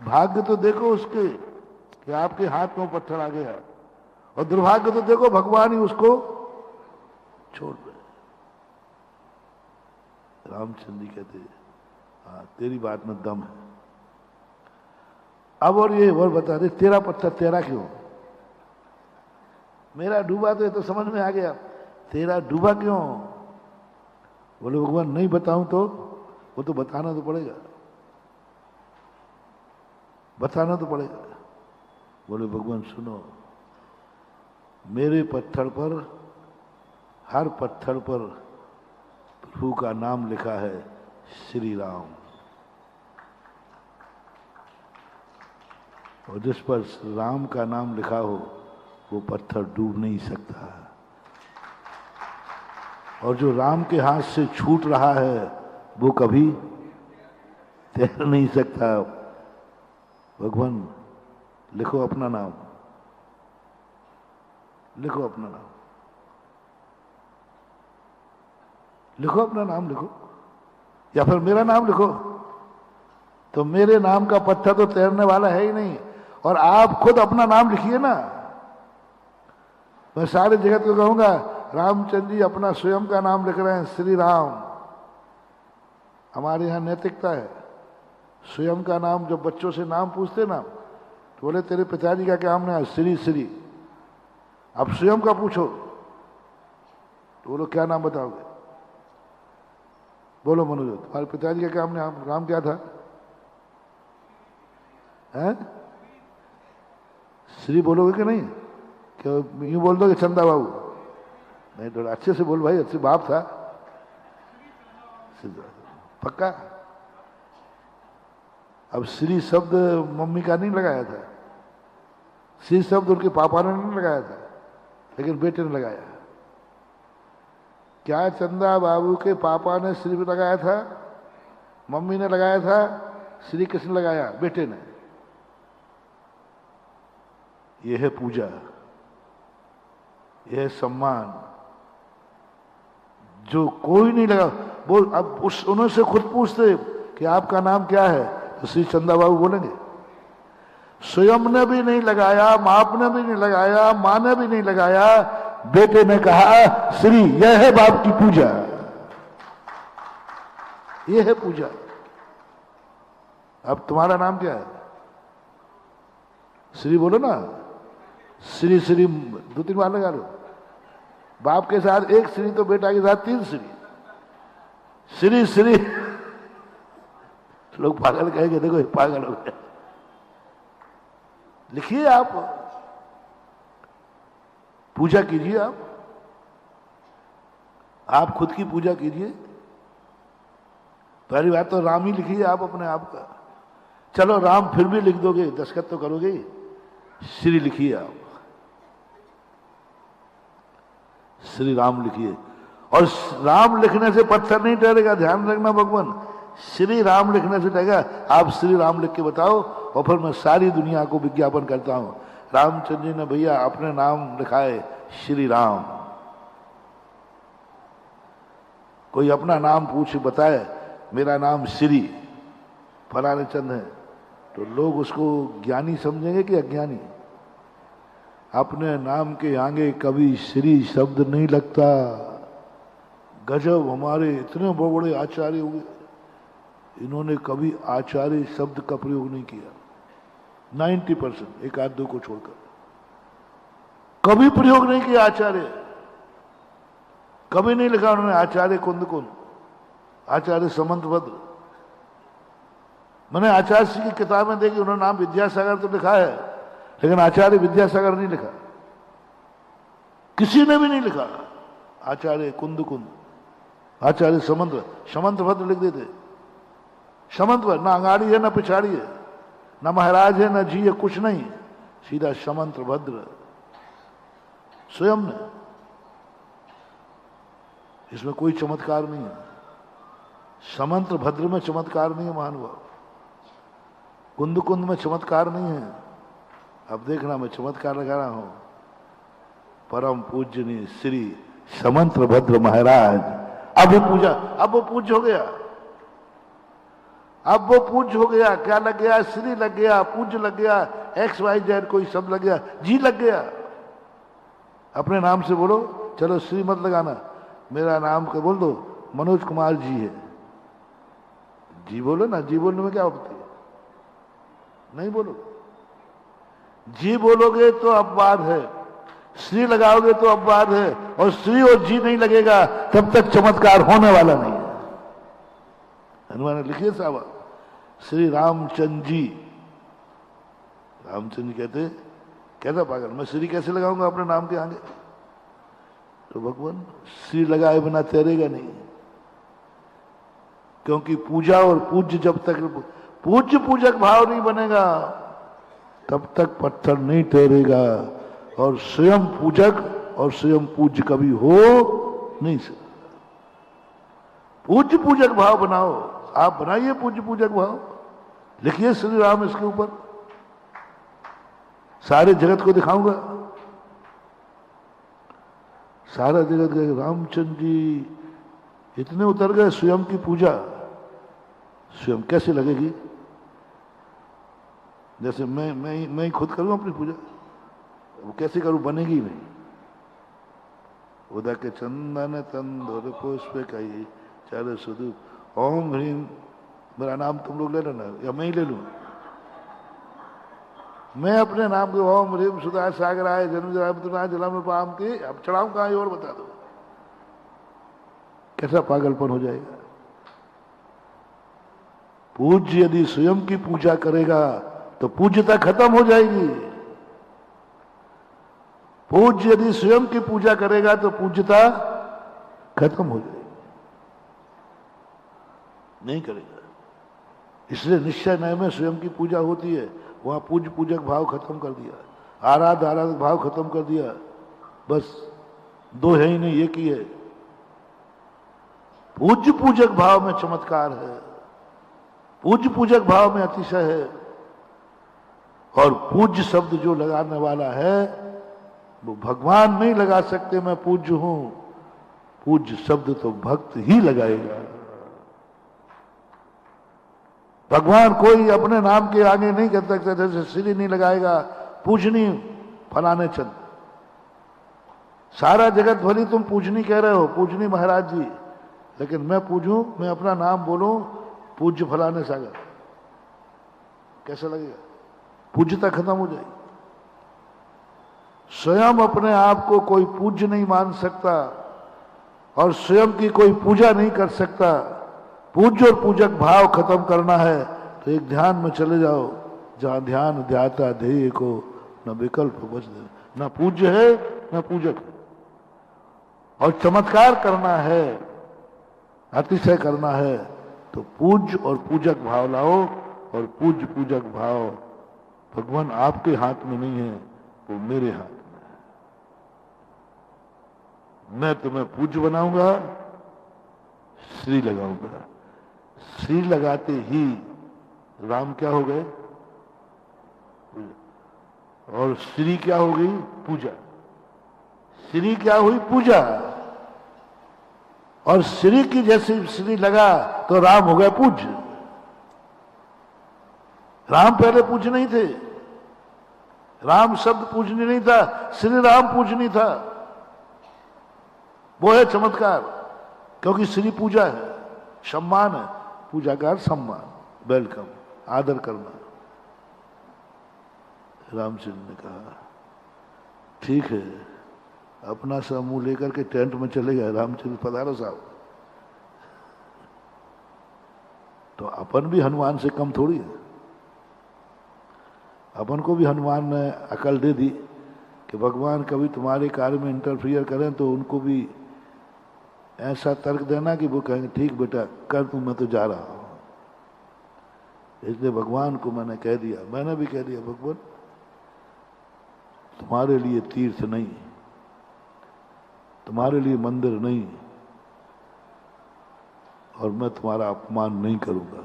भाग्य तो देखो उसके कि आपके हाथ में पत्थर आ गया, और दुर्भाग्य तो देखो भगवान ही उसको छोड़ रहे। रामचंद्र जी कहते हाँ तेरी बात में दम है। अब और ये और बता दे तेरा पत्थर तेरा क्यों? मेरा डूबा तो ये तो समझ में आ गया, तेरा डूबा क्यों? बोले भगवान नहीं बताऊं तो? वो तो बताना तो पड़ेगा, बताना तो पड़ेगा। बोले भगवान सुनो, मेरे पत्थर पर, हर पत्थर पर प्रभु का नाम लिखा है श्री राम, और जिस पर राम का नाम लिखा हो वो पत्थर डूब नहीं सकता, और जो राम के हाथ से छूट रहा है वो कभी तैर नहीं सकता। भगवान लिखो अपना नाम, लिखो अपना नाम, लिखो अपना नाम लिखो, या फिर मेरा नाम लिखो। तो मेरे नाम का पत्थर तो तैरने वाला है ही नहीं, और आप खुद अपना नाम लिखिए ना। मैं सारे जगत को कहूंगा रामचंद्र जी अपना स्वयं का नाम लिख रहे हैं श्री राम। हमारे यहां नैतिकता है, स्वयं का नाम, जब बच्चों से नाम पूछते ना तो बोले तेरे पिताजी का क्या नाम है? श्री श्री। अब स्वयं का पूछो तो बोलो क्या नाम बताओगे? बोलो मनोज, तुम्हारे पिताजी का क्या नाम क्या था? हैं? श्री बोलोगे कि नहीं? क्यों यूं बोल दो कि चंदा बाबू? नहीं, थोड़ा अच्छे से बोल भाई, अच्छे बाप था। पक्का? अब श्री शब्द मम्मी का नहीं लगाया था, श्री शब्द उनके पापा ने नहीं लगाया था, लेकिन बेटे ने लगाया। क्या चंदा बाबू के पापा ने श्री लगाया था? मम्मी ने लगाया था? श्री किसने लगाया? बेटे ने। यह है पूजा, यह है सम्मान। जो कोई नहीं लगा, वो अब उन्होंने खुद पूछते कि आपका नाम क्या है, तो श्री चंदा बाबू बोलेंगे। स्वयं ने भी नहीं लगाया, बाप ने भी नहीं लगाया, मां ने भी नहीं लगाया, बेटे ने कहा श्री। यह है बाप की पूजा, यह है पूजा। अब तुम्हारा नाम क्या है? श्री बोलो ना, श्री श्री 2-3 बार लगा लो। बाप के साथ एक श्री तो बेटा के साथ 3 श्री। श्री श्री। लोग पागल कहेंगे, देखो पागल हो गया। लिखिए, आप पूजा कीजिए, आप खुद की पूजा कीजिए। पहली बात तो राम ही लिखिए आप अपने आप का। चलो राम फिर भी लिख दोगे, दस्तखत तो करोगे, श्री लिखिए आप, श्री राम लिखिए। और राम लिखने से पत्थर नहीं ठहरेगा, ध्यान रखना भगवान। श्री राम लिखने से ठहरेगा। आप श्री राम लिख के बताओ, और फिर मैं सारी दुनिया को विज्ञापन करता हूं, रामचंद्र जी ने भैया अपने नाम लिखा है श्री राम। कोई अपना नाम पूछ बताए, मेरा नाम श्री फलाने चंद है, तो लोग उसको ज्ञानी समझेंगे कि अज्ञानी? अपने नाम के आगे कभी श्री शब्द नहीं लगता। गजब, हमारे इतने बड़े आचार्य हुए, इन्होंने कभी आचार्य शब्द का प्रयोग नहीं किया। 90%, एक आध दो को छोड़कर कभी प्रयोग नहीं किया आचार्य। कभी नहीं लिखा उन्होंने आचार्य कुंद कुंद, आचार्य समंतभद्र। मैंने आचार्य जी की किताबें देखी, उन्होंने नाम विद्यासागर तो लिखा है, लेकिन आचार्य विद्यासागर नहीं लिखा। किसी ने भी नहीं लिखा आचार्य कुंद कुंद, आचार्य समंतभद्र लिख देते। समंतभद्र ना आगाड़ी है ना पिछाड़ी है, न महाराज है न जी है, कुछ नहीं, सीधा समंतभद्र स्वयं ने। इसमें कोई चमत्कार नहीं है। समंतभद्र में चमत्कार नहीं है महानुभाव, कुंद कुंद में चमत्कार नहीं है। अब देखना, मैं चमत्कार लगा रहा हूं। परम पूजनीय श्री समंतभद्र महाराज। अब पूजा, अब वो पूज्य हो गया, अब वो पूज्य हो गया। क्या लग गया? श्री लग गया, पूज्य लग गया, XYZ कोई शब्द लग गया, जी लग गया। अपने नाम से बोलो, चलो श्री मत लगाना, मेरा नाम का बोल दो मनोज कुमार जी है, जी बोलो ना। जी बोलने में क्या होती है? नहीं बोलो। जी बोलोगे तो अपवाद है, श्री लगाओगे तो अपवाद है, और श्री और जी नहीं लगेगा तब तक चमत्कार होने वाला नहीं है। हनुमान ने लिखिए साहब, श्री रामचंद्र जी। रामचंद्र जी कहते, कहता पागल, मैं श्री कैसे लगाऊंगा अपने नाम के आगे? तो भगवान श्री लगाए बिना तैरेगा नहीं, क्योंकि पूजा और पूज्य, जब तक पूज्य पूजक भाव नहीं बनेगा तब तक पत्थर नहीं तैरेगा। और स्वयं पूजक और स्वयं पूज्य कभी हो नहीं सकता। पूज्य पूजक भाव बनाओ, आप बनाइए पूज्य पूजक भाव, लिखिए श्री राम इसके ऊपर, सारे जगत को दिखाऊंगा। सारा जगत गए, रामचंद्र जी इतने उतर गए, स्वयं की पूजा स्वयं कैसे लगेगी? जैसे मैं ही खुद करूं अपनी पूजा, वो कैसे करूं? बनेगी नहीं। उदक चंदन तंदुर पुष्प कई चर सुदु ओम ह्रीम मेरा नाम तुम लोग ले लेना या मैं ही ले लूं? मैं अपने नाम के ओम ह्रीम सुधा सागर आय जन्म जरा जलम पाम के अब चढ़ाऊं कहां और बता दो। कैसा पागलपन हो जाएगा। पूज्य यदि स्वयं की पूजा करेगा तो पूज्यता खत्म हो जाएगी। पूज्य यदि स्वयं की पूजा करेगा तो पूज्यता खत्म हो जाएगी, नहीं करेगा। इसलिए निश्चय नय में स्वयं की पूजा होती है, वहां पूज्य पूजक भाव खत्म कर दिया, आराध आराधक भाव खत्म कर दिया। बस दो है ही नहीं, एक ही है। पूज्य पूजक भाव में चमत्कार है, पूज्य पूजक भाव में अतिशय है। और पूज्य शब्द जो लगाने वाला है वो भगवान नहीं लगा सकते मैं पूज्य हूं, पूज्य शब्द तो भक्त ही लगाएगा। भगवान कोई अपने नाम के आगे नहीं कर सकता, जैसे श्री नहीं लगाएगा पूजनी फलाने चंद। सारा जगत भली तुम पूजनी कह रहे हो, पूजनी महाराज जी, लेकिन मैं पूजूं, मैं अपना नाम बोलूं पूज्य फलाने सागर, कैसा लगेगा? पूज्यता खत्म हो जाएगी। स्वयं अपने आप को कोई पूज्य नहीं मान सकता और स्वयं की कोई पूजा नहीं कर सकता। पूज्य और पूजक भाव खत्म करना है तो एक ध्यान में चले जाओ, जहां ध्यान ध्याता ध्येय को न विकल्प बच दे, न पूज्य है न पूजक है। और चमत्कार करना है, अतिशय करना है तो पूज्य और पूजक भाव लाओ। और पूज्य पूजक भाव भगवान आपके हाथ में नहीं है, वो मेरे हाथ में है। मैं तुम्हें पूज्य बनाऊंगा, श्री लगाऊंगा। श्री लगाते ही राम क्या हो गए? और श्री क्या हो गई? पूजा। श्री क्या हुई? पूजा। और श्री की जैसे श्री लगा तो राम हो गए पूज्य। राम पहले पूज्य नहीं थे, राम शब्द पूजनीय नहीं था, श्री राम पूजनीय था। वो है चमत्कार, क्योंकि श्री पूजा है, सम्मान है। पूजा का सम्मान, वेलकम, आदर करना। रामचंद्र ने कहा ठीक है, अपना समूह लेकर के टेंट में चले गए। रामचंद्र पधारो साहब। तो अपन भी हनुमान से कम थोड़ी है। अपन को भी हनुमान ने अकल दे दी कि भगवान कभी तुम्हारे कार्य में इंटरफियर करें तो उनको भी ऐसा तर्क देना कि वो कहेंगे ठीक बेटा कर तू, मैं तो जा रहा हूं। इसलिए भगवान को मैंने कह दिया, मैंने भी कह दिया भगवान तुम्हारे लिए तीर्थ नहीं, तुम्हारे लिए मंदिर नहीं, और मैं तुम्हारा अपमान नहीं करूंगा।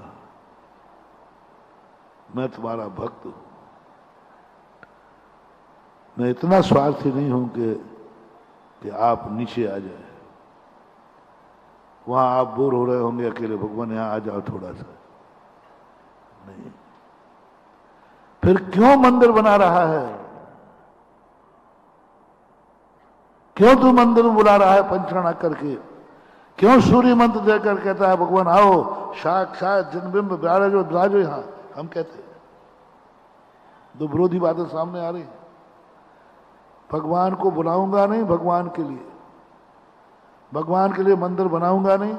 मैं तुम्हारा भक्त हूं, मैं इतना स्वार्थी नहीं हूं कि आप नीचे आ जाए। वहां आप बोर हो रहे होंगे अकेले, भगवान यहां आ जाओ थोड़ा सा। नहीं, फिर क्यों मंदिर बना रहा है? क्यों तू मंदिर में बुला रहा है पंचरण करके? क्यों सूर्य मंत्र देकर कहता है भगवान आओ साक्षात जन्मबिंब विराजो विराजो? यहां हम कहते हैं, दो विरोधी बातें सामने आ रही। भगवान को बुलाऊंगा नहीं, भगवान के लिए, भगवान के लिए मंदिर बनाऊंगा नहीं,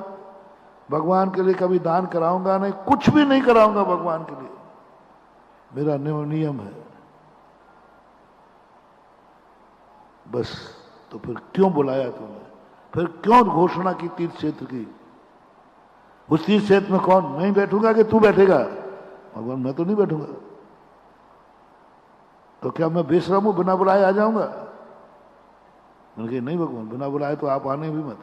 भगवान के लिए कभी दान कराऊंगा नहीं, कुछ भी नहीं कराऊंगा भगवान के लिए। मेरा नियम है बस। तो फिर क्यों बुलाया तुमने? फिर क्यों घोषणा की तीर्थ क्षेत्र की? उस तीर्थ क्षेत्र में कौन? मैं बैठूंगा कि तू बैठेगा? भगवान मैं तो नहीं बैठूंगा। तो क्या मैं बेशरम हूं, बिना बुलाए आ जाऊंगा? मैंने कहा नहीं भगवान, बिना बुलाए तो आप आने भी मत।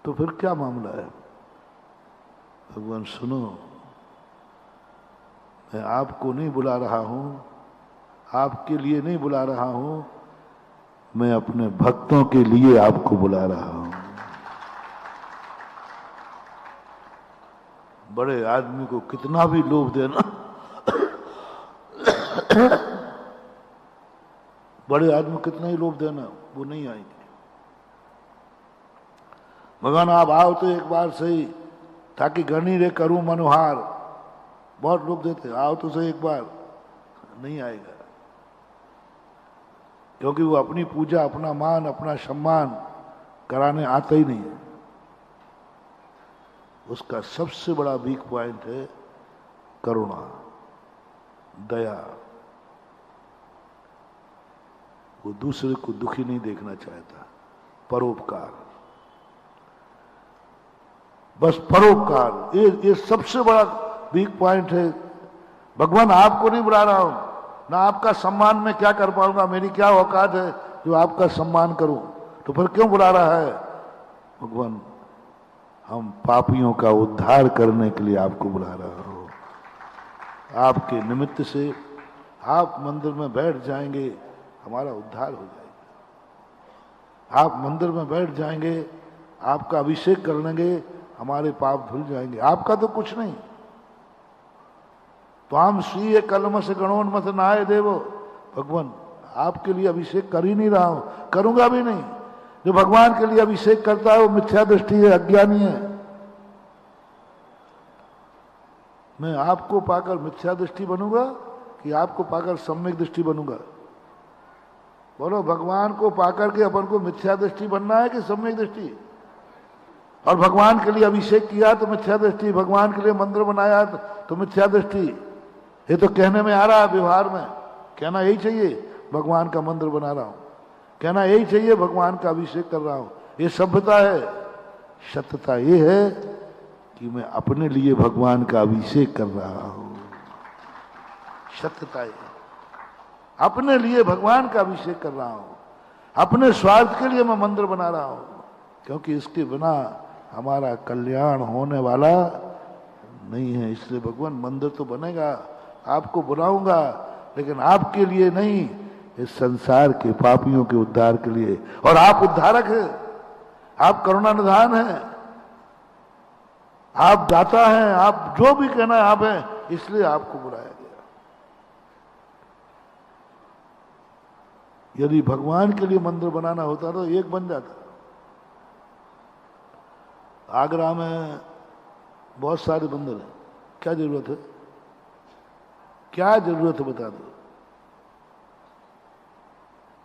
तो फिर क्या मामला है? भगवान सुनो, मैं आपको नहीं बुला रहा हूं, आपके लिए नहीं बुला रहा हूं, मैं अपने भक्तों के लिए आपको बुला रहा हूं। बड़े आदमी को कितना भी लोभ देना, बड़े आदमी कितना ही लोभ देना, वो नहीं आएंगे। भगवान आप आओ तो एक बार सही, ताकि गणी रे करूं मनोहार। बहुत लोग देते, आओ तो सही एक बार, नहीं आएगा, क्योंकि वो अपनी पूजा, अपना मान, अपना सम्मान कराने आता ही नहीं है। उसका सबसे बड़ा वीक पॉइंट है करुणा, दया। वो दूसरे को दुखी नहीं देखना चाहता, परोपकार, बस परोपकार, ये सबसे बड़ा वीक पॉइंट है। भगवान आपको नहीं बुला रहा हूं, ना आपका सम्मान में क्या कर पाऊंगा, मेरी क्या औकात है जो आपका सम्मान करूं, तो फिर क्यों बुला रहा है भगवान? हम पापियों का उद्धार करने के लिए आपको बुला रहा हूं। आपके निमित्त से आप मंदिर में बैठ जाएंगे, हमारा उद्धार हो जाएगा। आप मंदिर में बैठ जाएंगे, आपका अभिषेक कर लेंगे, हमारे पाप धुल जाएंगे। आपका तो कुछ नहीं। त्वाम स्वीय कलम से गणोन्मथ नाय देवो, भगवान आपके लिए अभिषेक कर ही नहीं रहा हूं, करूंगा भी नहीं। जो भगवान के लिए अभिषेक करता है वो मिथ्या दृष्टि है, अज्ञानी है। मैं आपको पाकर मिथ्या दृष्टि बनूंगा कि आपको पाकर सम्यक दृष्टि बनूंगा? बोलो, भगवान को पाकर के अपन को मिथ्या दृष्टि बनना है कि सम्यक दृष्टि? और भगवान के लिए अभिषेक किया तो मिथ्या दृष्टि, भगवान के लिए मंदिर बनाया तो मिथ्या दृष्टि। ये तो कहने में आ रहा है, व्यवहार में कहना यही चाहिए, भगवान का मंदिर बना रहा हूं, कहना यही चाहिए, भगवान का अभिषेक कर रहा हूं। ये सभ्यता है। सत्यता ये है कि मैं अपने लिए भगवान का अभिषेक कर रहा हूं। सत्यता ये, अपने लिए भगवान का अभिषेक कर रहा हूं, अपने स्वार्थ के लिए मैं मंदिर बना रहा हूं, क्योंकि इसके बिना हमारा कल्याण होने वाला नहीं है। इसलिए भगवान मंदिर तो बनेगा, आपको बुलाऊंगा, लेकिन आपके लिए नहीं, इस संसार के पापियों के उद्धार के लिए। और आप उद्धारक हैं, आप करुणा निधान हैं, आप दाता हैं, आप जो भी कहना है आप हैं, इसलिए आपको बुलाया गया। यदि भगवान के लिए मंदिर बनाना होता तो एक बन जाता। आगरा में बहुत सारे मंदिर हैं, क्या जरूरत है? क्या जरूरत है बता दो?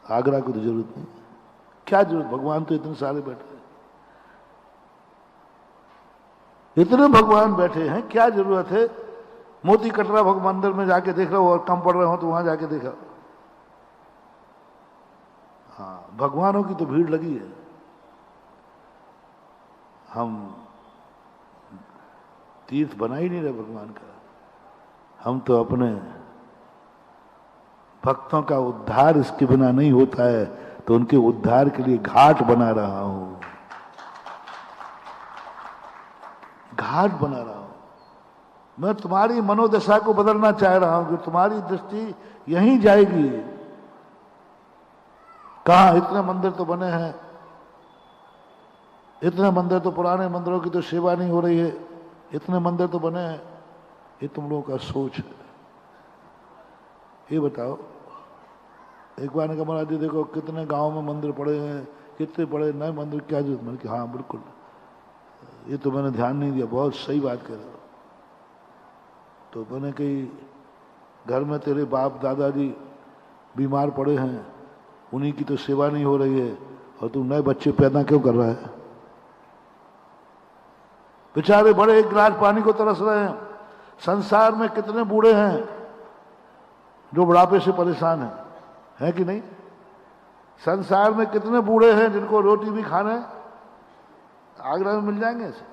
आगरा को तो जरूरत नहीं, क्या जरूरत? भगवान तो इतने सारे बैठे हैं, इतने भगवान बैठे हैं, क्या जरूरत है? मोती कटरा भगवान मंदिर में जाके देख लो, और कम पड़ रहे हो तो वहां जाके देखा। हाँ, भगवानों की तो भीड़ लगी है। हम तीर्थ बना ही नहीं रहे भगवान का, हम तो अपने भक्तों का उद्धार इसके बिना नहीं होता है, तो उनके उद्धार के लिए घाट बना रहा हूं, घाट बना रहा हूं। मैं तुम्हारी मनोदशा को बदलना चाह रहा हूं कि तुम्हारी दृष्टि यहीं जाएगी। कहां इतने मंदिर तो बने हैं, इतने मंदिर तो, पुराने मंदिरों की तो सेवा नहीं हो रही है, इतने मंदिर तो बने हैं। ये तुम लोगों का सोच है। ये बताओ, एक बार ने कहा महाराज जी देखो कितने गांव में मंदिर पड़े हैं, कितने पड़े नए मंदिर, क्या जरूरत? मैंने कहा हाँ बिल्कुल, ये तो मैंने ध्यान नहीं दिया, बहुत सही बात कह रहे हो। तो मैंने कही घर में तेरे बाप दादाजी बीमार पड़े हैं, उन्हीं की तो सेवा नहीं हो रही है, और तू नए बच्चे पैदा क्यों कर रहा है? बेचारे बड़े एक गिलास पानी को तरस रहे हैं। संसार में कितने बूढ़े हैं जो बुढ़ापे से परेशान हैं, है कि नहीं? संसार में कितने बूढ़े हैं जिनको रोटी भी खाना है? आगरा में मिल जाएंगे ऐसे?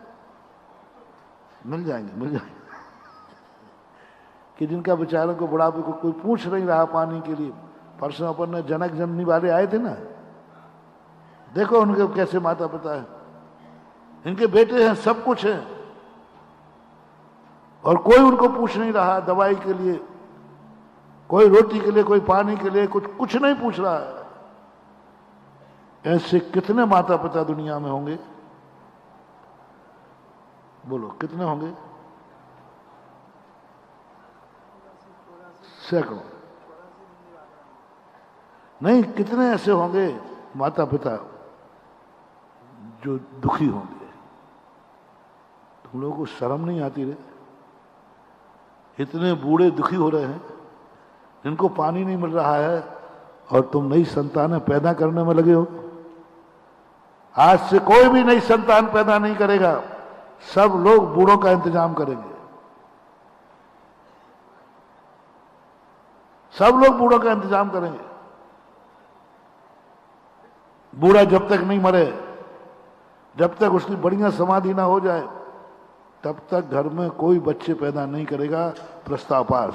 मिल जाएंगे कि जिनका बेचारों को बुढ़ापे को कोई पूछ नहीं रहा पानी के लिए। परसों अपन ने जनक जननी वाले आए थे ना, देखो उनके कैसे माता पिता है, इनके बेटे हैं, सब कुछ है, और कोई उनको पूछ नहीं रहा दवाई के लिए, कोई रोटी के लिए, कोई पानी के लिए, कुछ नहीं पूछ रहा है। ऐसे कितने माता पिता दुनिया में होंगे? बोलो कितने होंगे? सैकड़ों नहीं, कितने ऐसे होंगे माता पिता जो दुखी होंगे? तुम लोगों को शर्म नहीं आती रे? इतने बूढ़े दुखी हो रहे हैं, इनको पानी नहीं मिल रहा है और तुम नई संतानें पैदा करने में लगे हो। आज से कोई भी नई संतान पैदा नहीं करेगा, सब लोग बूढ़ों का इंतजाम करेंगे। सब लोग बूढ़ों का इंतजाम करेंगे। बूढ़ा जब तक नहीं मरे, जब तक उसकी बढ़िया समाधि ना हो जाए, तब तक घर में कोई बच्चे पैदा नहीं करेगा। प्रस्ताव पास।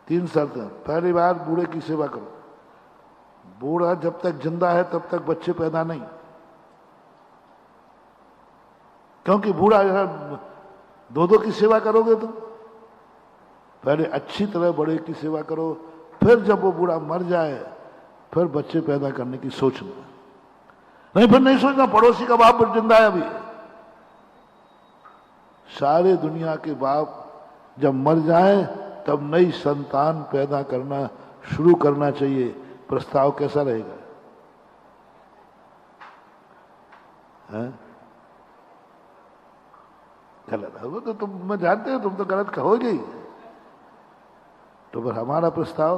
3 शर्तें। पहली बात, बूढ़े की सेवा करो। बूढ़ा जब तक जिंदा है तब तक बच्चे पैदा नहीं, क्योंकि बूढ़ा दो की सेवा करोगे तो पहले अच्छी तरह बड़े की सेवा करो, फिर जब वो बूढ़ा मर जाए फिर बच्चे पैदा करने की सोचना। नहीं, फिर नहीं सोचना पड़ोसी का बाप जिंदा है अभी। सारे दुनिया के बाप जब मर जाए तब नई संतान पैदा करना शुरू करना चाहिए। प्रस्ताव कैसा रहेगा? गलत है वो तो तुम, मैं जानते हो तुम तो गलत कहोगे। तो फिर हमारा प्रस्ताव,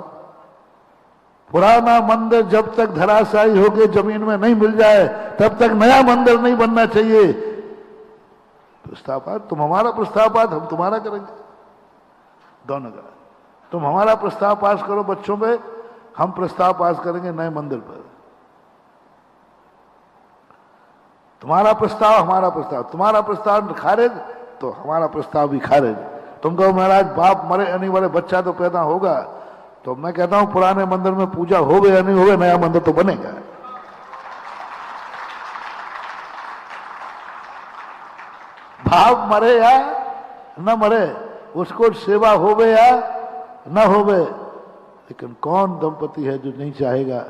पुराना मंदिर जब तक धराशायी होके जमीन में नहीं मिल जाए तब तक नया मंदिर नहीं बनना चाहिए। प्रस्ताव पास। तुम हमारा प्रस्ताव पास, हम तुम्हारा करेंगे, दोनों का। तुम हमारा प्रस्ताव पास करो बच्चों पे, हम प्रस्ताव पास करेंगे नए मंदिर पर। तुम्हारा प्रस्ताव हमारा प्रस्ताव, तुम्हारा प्रस्ताव खारिज तो हमारा प्रस्ताव भी खारिज। तुम कहो महाराज बाप मरे या नहीं मरे बच्चा तो पैदा होगा, तो मैं कहता हूं पुराने मंदिर में पूजा होवे या नहीं होवे, नया मंदिर तो बनेगा। बाप मरे या न मरे, उसको सेवा होवे या न होवे, लेकिन कौन दंपति है जो नहीं चाहेगा?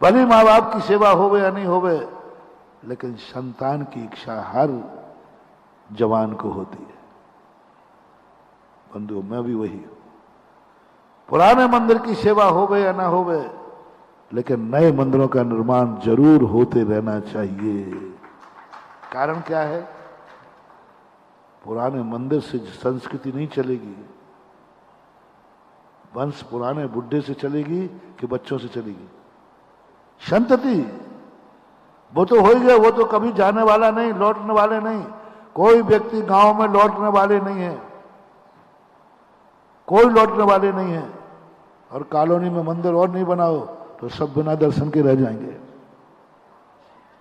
भले माँ बाप की सेवा होवे या नहीं होवे, लेकिन संतान की इच्छा हर जवान को होती है। बंधु, मैं भी वही हूं। पुराने मंदिर की सेवा होवे या ना होवे, लेकिन नए मंदिरों का निर्माण जरूर होते रहना चाहिए। कारण क्या है? पुराने मंदिर से संस्कृति नहीं चलेगी। वंश पुराने बुढ़े से चलेगी कि बच्चों से चलेगी? संतति वो तो हो ही गया, वो तो कभी जाने वाला नहीं, लौटने वाले नहीं। कोई व्यक्ति गांव में लौटने वाले नहीं है, कोई लौटने वाले नहीं है। और कॉलोनी में मंदिर और नहीं बनाओ तो सब बिना दर्शन के रह जाएंगे,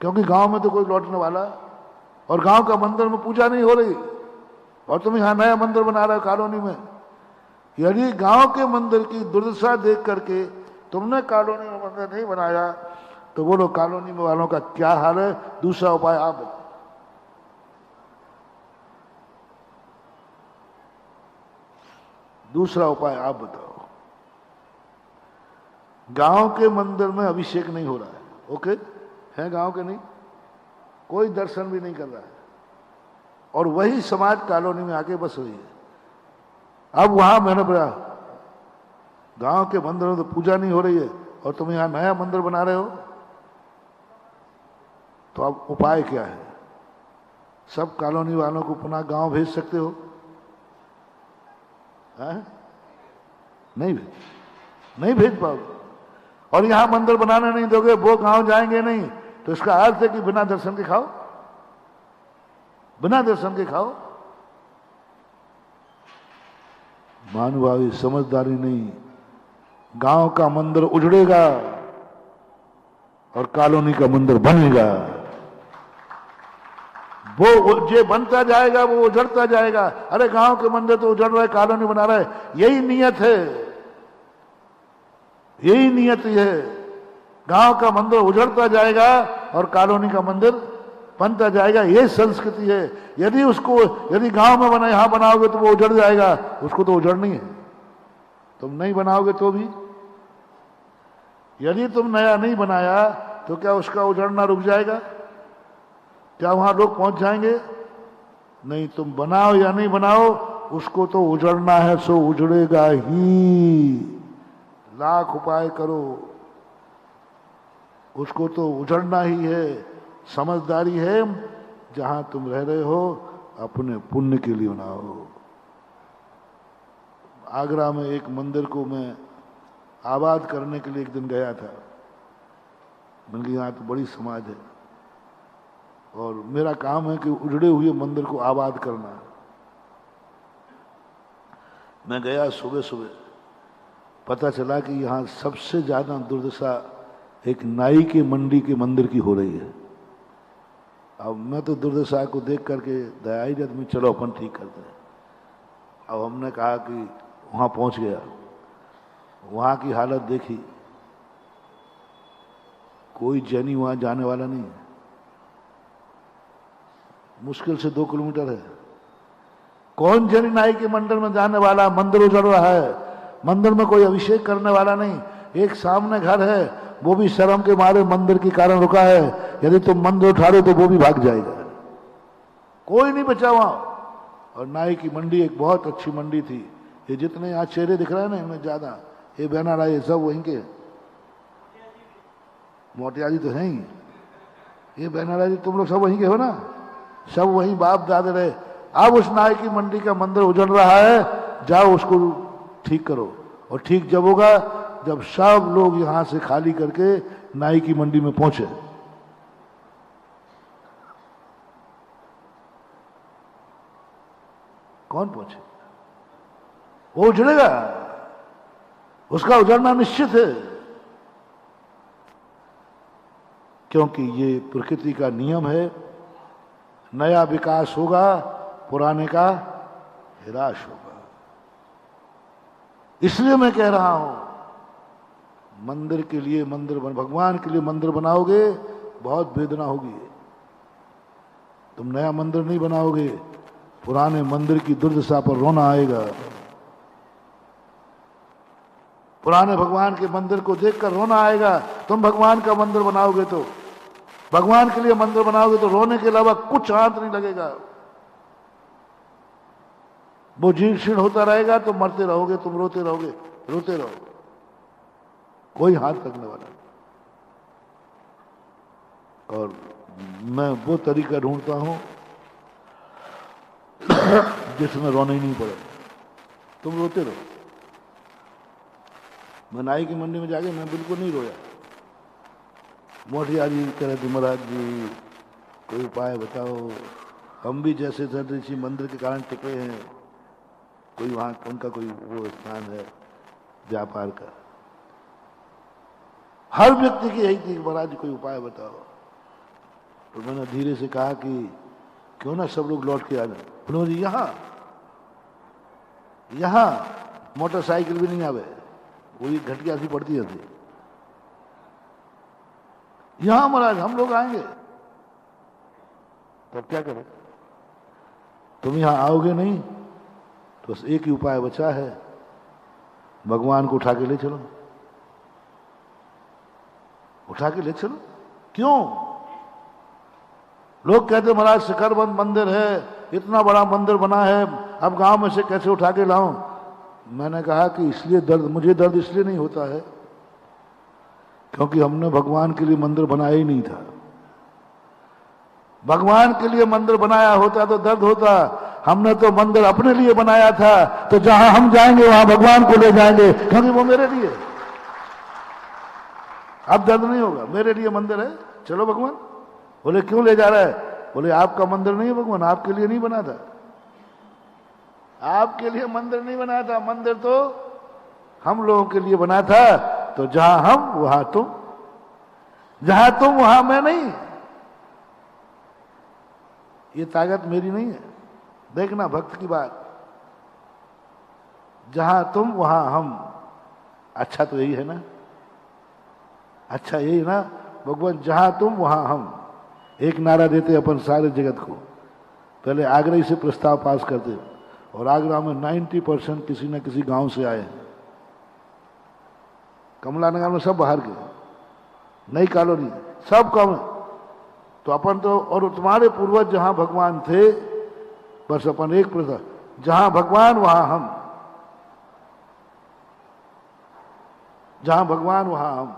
क्योंकि गांव में तो कोई लौटने वाला, और गांव का मंदिर में पूजा नहीं हो रही, और तुम यहां नया मंदिर बना रहे हो कॉलोनी में। यदि गांव के मंदिर की दुर्दशा देख करके तुमने कॉलोनी में मंदिर नहीं बनाया तो बोलो कॉलोनी में वालों का क्या हाल है? दूसरा उपाय आप बताओ। दूसरा उपाय आप बताओ। गांव के मंदिर में अभिषेक नहीं हो रहा है, ओके है, गांव के नहीं, कोई दर्शन भी नहीं कर रहा है, और वही समाज कॉलोनी में आके बस रही है। अब वहां मैंने बोला गांव के मंदिर में तो पूजा नहीं हो रही है और तुम यहां नया मंदिर बना रहे हो, तो अब उपाय क्या है? सब कॉलोनी वालों को पुनः गांव भेज सकते हो? नहीं भेज पाओगे। और यहां मंदिर बनाने नहीं दोगे, वो गांव जाएंगे नहीं, तो इसका अर्थ है कि बिना दर्शन के खाओ, बिना दर्शन के खाओ। मानवावी समझदारी नहीं। गांव का मंदिर उजड़ेगा और कॉलोनी का मंदिर बनेगा। वो जो बनता जाएगा वो उजड़ता जाएगा। अरे गांव के मंदिर तो उजड़ रहा है, कॉलोनी बना रहा है, यही नियत है, यही नियत है। गांव का मंदिर उजड़ता जाएगा और कॉलोनी का मंदिर बनता जाएगा, ये संस्कृति है। यदि गांव में बना यहां बनाओगे तो वो उजड़ जाएगा, उसको तो उजड़नी है। तुम नहीं बनाओगे तो भी, यदि तुम नया नहीं बनाया तो क्या उसका उजड़ना रुक जाएगा? क्या वहां लोग पहुंच जाएंगे? नहीं, तुम बनाओ या नहीं बनाओ, उसको तो उजड़ना है, सो उजड़ेगा ही। लाख उपाय करो, उसको तो उजड़ना ही है। समझदारी है जहां तुम रह रहे हो अपने पुण्य के लिए बनाओ। आगरा में एक मंदिर को मैं आबाद करने के लिए एक दिन गया था। मैंने कहा यहाँ तो बड़ी समाज है और मेरा काम है कि उजड़े हुए मंदिर को आबाद करना है। मैं गया सुबह सुबह, पता चला कि यहाँ सबसे ज्यादा दुर्दशा एक नाई के मंडी के मंदिर की हो रही है। अब मैं तो दुर्दशा को देख करके दया ही आदमी, चलो अपन ठीक करते हैं। अब हमने कहा कि वहां पहुंच गया, वहां की हालत देखी, कोई जैनी वहां जाने वाला नहीं है। मुश्किल से 2 किलोमीटर है। कौन जैनी नाई के मंदिर में जाने वाला? मंदिर उजड़ रहा है, मंदिर में कोई अभिषेक करने वाला नहीं। एक सामने घर है, वो भी शर्म के मारे मंदिर के कारण रुका है। यदि तुम मंदिर उठा रहे तो वो भी भाग जाएगा। कोई नहीं बचा वहां। और नाई की मंडी एक बहुत अच्छी मंडी थी। ये जितने यहाँ चेहरे दिख रहे हैं ना, इनमें ज्यादा ये बहना ये सब वहीं के मोटिया जी तो है ही। ये बहना जी तुम लोग सब वहीं के हो ना, सब वहीं बाप दादे रहे। अब उस नाई की मंडी का मंदिर उजड़ रहा है, जाओ उसको ठीक करो। और ठीक जब होगा जब सब लोग यहां से खाली करके नाई की मंडी में पहुंचे। कौन पहुंचे? वो उजड़ेगा, उसका उजड़ना निश्चित है, क्योंकि ये प्रकृति का नियम है। नया विकास होगा, पुराने का हिराश होगा। इसलिए मैं कह रहा हूं, मंदिर के लिए मंदिर भगवान के लिए मंदिर बनाओगे बहुत वेदना होगी। तुम नया मंदिर नहीं बनाओगे, पुराने मंदिर की दुर्दशा पर रोना आएगा। पुराने भगवान के मंदिर को देखकर रोना आएगा। तुम भगवान का मंदिर बनाओगे तो, भगवान के लिए मंदिर बनाओगे तो रोने के अलावा कुछ हाथ नहीं लगेगा। वो जीर्ण शीर्ण होता रहेगा, तुम मरते रहोगे, तुम रोते रहोगे, रोते रहोगे, कोई हाथ लगने वाला नहीं। और मैं वो तरीका ढूंढता हूं जिसमें रोने ही नहीं पड़े, तुम रोते रहो। मैं नाई की मंडी में जाके मैं बिल्कुल नहीं रोया। मोटिया जी कह रहे थे, महाराज जी कोई उपाय बताओ, हम भी जैसे ऋषि मंदिर के कारण टिके हैं, कोई वहां उनका कोई वो स्थान है व्यापार का। हर व्यक्ति की यही थी, महाराज जी कोई उपाय बताओ। तो मैंने धीरे से कहा कि क्यों ना सब लोग लौट के आ जाए। उन्होंने यहां मोटरसाइकिल भी नहीं आवे, वही घटिया सी पड़ती है। यहां महाराज हम लोग आएंगे तब क्या करें? तुम यहां आओगे नहीं तो बस एक ही उपाय बचा है, भगवान को उठा के ले चलो, उठा के ले चलो। क्यों? लोग कहते महाराज शिखरबंद मंदिर है, इतना बड़ा मंदिर बना है, अब गांव में से कैसे उठा के लाऊं? मैंने कहा कि इसलिए दर्द, मुझे दर्द इसलिए नहीं होता है क्योंकि हमने भगवान के लिए मंदिर बनाया ही नहीं था। भगवान के लिए मंदिर बनाया होता तो दर्द होता। हमने तो मंदिर अपने लिए बनाया था, तो जहां हम जाएंगे वहां भगवान को ले जाएंगे, क्योंकि वो मेरे लिए। अब दर्द नहीं होगा, मेरे लिए मंदिर है, चलो भगवान। बोले क्यों ले जा रहा है? बोले आपका मंदिर नहीं है भगवान, आपके लिए नहीं बना था, आपके लिए मंदिर नहीं बना था, मंदिर तो हम लोगों के लिए बना था। तो जहां हम वहां तुम, जहां तुम वहां मैं नहीं। ये ताकत मेरी नहीं है। देखना भक्त की बात, जहां तुम वहां हम। अच्छा तो यही है ना, अच्छा यही ना भगवान, जहां तुम वहां हम। एक नारा देते अपन सारे जगत को। पहले आगरा ही से प्रस्ताव पास करते, और आगरा में 90% किसी न किसी गांव से आए हैं। कमला नगर में सब बाहर के, नई कॉलोनी सब कम। तो अपन तो, और तुम्हारे पूर्वज जहां भगवान थे, बस अपन एक प्रथा, जहां भगवान वहां हम, जहां भगवान वहां हम।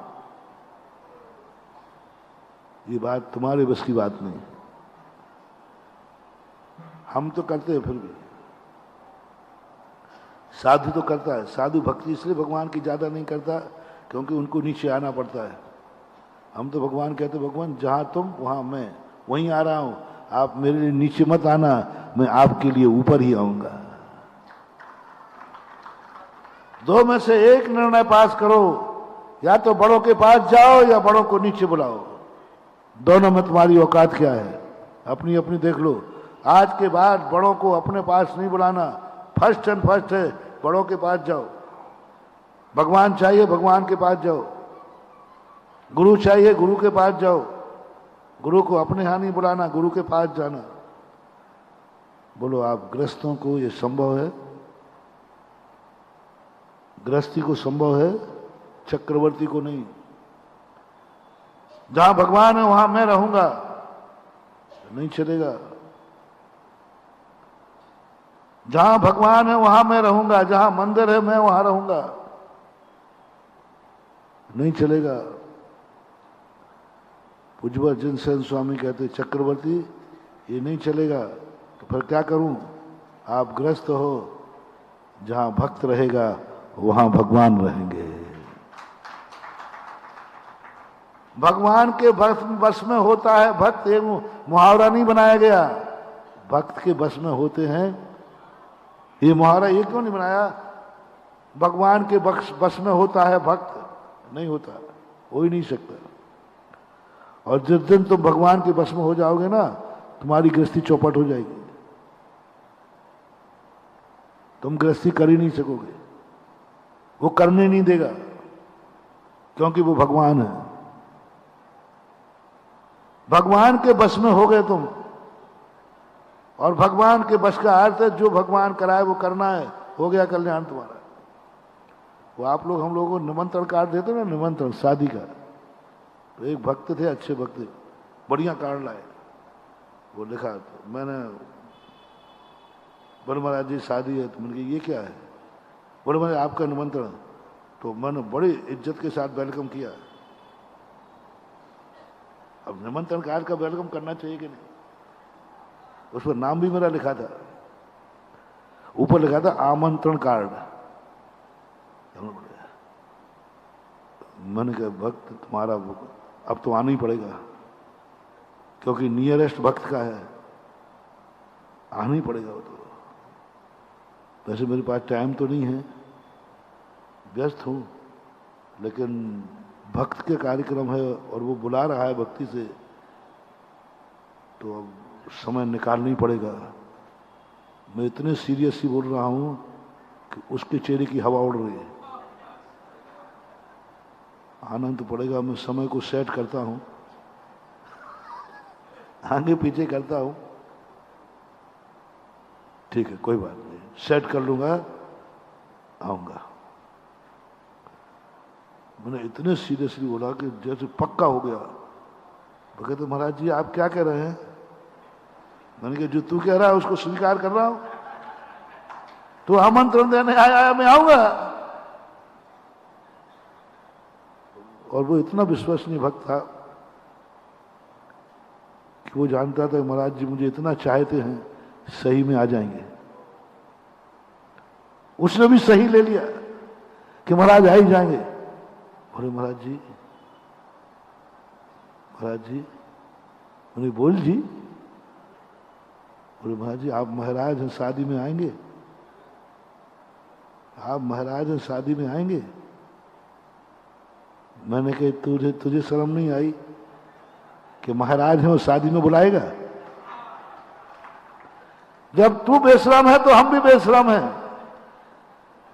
ये बात तुम्हारे बस की बात नहीं। हम तो करते हैं फिर भी। साधु तो करता है, साधु भक्ति इसलिए भगवान की ज्यादा नहीं करता क्योंकि उनको नीचे आना पड़ता है। हम तो भगवान कहते, भगवान जहां तुम वहां मैं, वहीं आ रहा हूं, आप मेरे लिए नीचे मत आना, मैं आपके लिए ऊपर ही आऊंगा। दो में से एक निर्णय पास करो, या तो बड़ों के पास जाओ या बड़ों को नीचे बुलाओ। दोनों में तुम्हारी औकात क्या है, अपनी अपनी देख लो। आज के बाद बड़ों को अपने पास नहीं बुलाना, फर्स्ट एंड फर्स्ट है बड़ों के पास जाओ। भगवान चाहिए भगवान के पास जाओ, गुरु चाहिए गुरु के पास जाओ। गुरु को अपने यहां नहीं बुलाना, गुरु के पास जाना। बोलो आप गृहस्थों को ये संभव है? गृहस्थी को संभव है, चक्रवर्ती को नहीं। जहां भगवान है वहां मैं रहूंगा, नहीं चलेगा। जहां भगवान है वहां मैं रहूंगा, जहां मंदिर है मैं वहां रहूंगा, नहीं चलेगा। पूज्य जिनसेन स्वामी कहते चक्रवर्ती ये नहीं चलेगा, तो फिर क्या करूं? आप गृहस्थ हो, जहां भक्त रहेगा वहां भगवान रहेंगे। भगवान के बस में होता है भक्त, एक मुहावरा नहीं बनाया गया। भक्त के बस में होते हैं, ये मुहावरा ये क्यों नहीं बनाया? भगवान के बस में होता है भक्त, नहीं होता, हो ही नहीं सकता। और जिस दिन तुम भगवान के बस में हो जाओगे ना, तुम्हारी गृहस्थी चौपट हो जाएगी, तुम गृहस्थी कर ही नहीं सकोगे। वो करने नहीं देगा क्योंकि वो भगवान है। भगवान के बस में हो गए तुम, और भगवान के बस का अर्थ है जो भगवान कराए वो करना है, हो गया कल्याण तुम्हारा। वो आप लोग हम लोगों को निमंत्रण कार्ड देते ना, निमंत्रण शादी का, तो एक भक्त थे, अच्छे भक्त थे, बढ़िया कार्ड लाए, वो लिखा, तो मैंने बोले महाराज जी शादी है, तो मैंने कहा ये क्या है? बोले मैंने आपका निमंत्रण, तो मैंने बड़ी इज्जत के साथ वेलकम किया। अब निमंत्रण कार्ड का वेलकम करना चाहिए कि नहीं? उस पर नाम भी मेरा लिखा था, ऊपर लिखा था आमंत्रण कार्ड। मैंने कहा भक्त तुम्हारा अब तो आना ही पड़ेगा, क्योंकि नियरेस्ट भक्त का है, आना ही पड़ेगा। वो तो वैसे मेरे पास टाइम तो नहीं है, व्यस्त हूं, लेकिन भक्त के कार्यक्रम है और वो बुला रहा है भक्ति से, तो अब समय निकालना ही पड़ेगा। मैं इतने सीरियसली बोल रहा हूं कि उसके चेहरे की हवा उड़ रही है। आनंद तो पड़ेगा, मैं समय को सेट करता हूं, आगे पीछे करता हूं, ठीक है कोई बात नहीं, सेट कर लूंगा, आऊंगा। मैंने इतने सीरियसली बोला कि जैसे पक्का हो गया। वो कहते महाराज जी आप क्या कह रहे हैं? मैंने कहा जो तू कह रहा है उसको स्वीकार कर रहा हूं। तू आमंत्रण देने आया, मैं आऊंगा। और वो इतना विश्वसनीय भक्त था कि वो जानता था महाराज जी मुझे इतना चाहते हैं, सही में आ जाएंगे। उसने भी सही ले लिया कि महाराज आ ही जाएंगे। बोले महाराज जी मैंने बोल जी, बोले महाराज जी आप महाराज हैं, शादी में आएंगे? आप महाराज हैं, शादी में आएंगे? मैंने कहा तुझे शर्म नहीं आई कि महाराज हैं वो शादी में बुलाएगा? जब तू बेशरम है तो हम भी बेशरम हैं।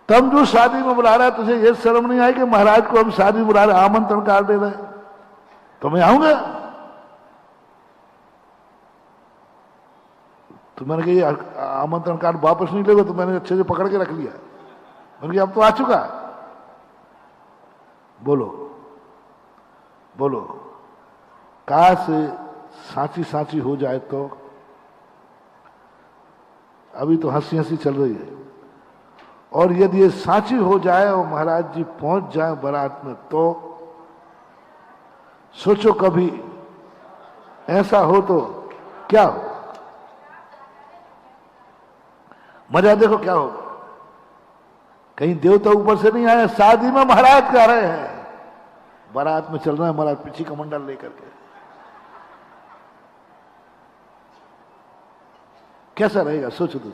तब जो शादी में बुला रहा है, तुझे ये शर्म नहीं आई कि महाराज को हम शादी में बुला रहे, आमंत्रण कार्ड दे रहे हैं, तो मैं आऊंगा। तो मैंने कहा ये आमंत्रण कार्ड वापस नहीं लेगा, तो मैंने अच्छे से पकड़ के रख लिया। मैंने कहा अब तो आ चुका, बोलो कहा से सांची सांची हो जाए तो। अभी तो हंसी हंसी चल रही है, और यदि ये सांची हो जाए और महाराज जी पहुंच जाए बारात में, तो सोचो कभी ऐसा हो तो क्या हो? मजा देखो क्या होगा। कहीं देवता ऊपर से नहीं आए, शादी में महाराज जा रहे हैं, बारात में चल रहे हैं महाराज पीछे कमंडल लेकर के। कैसा रहेगा सोचो तो।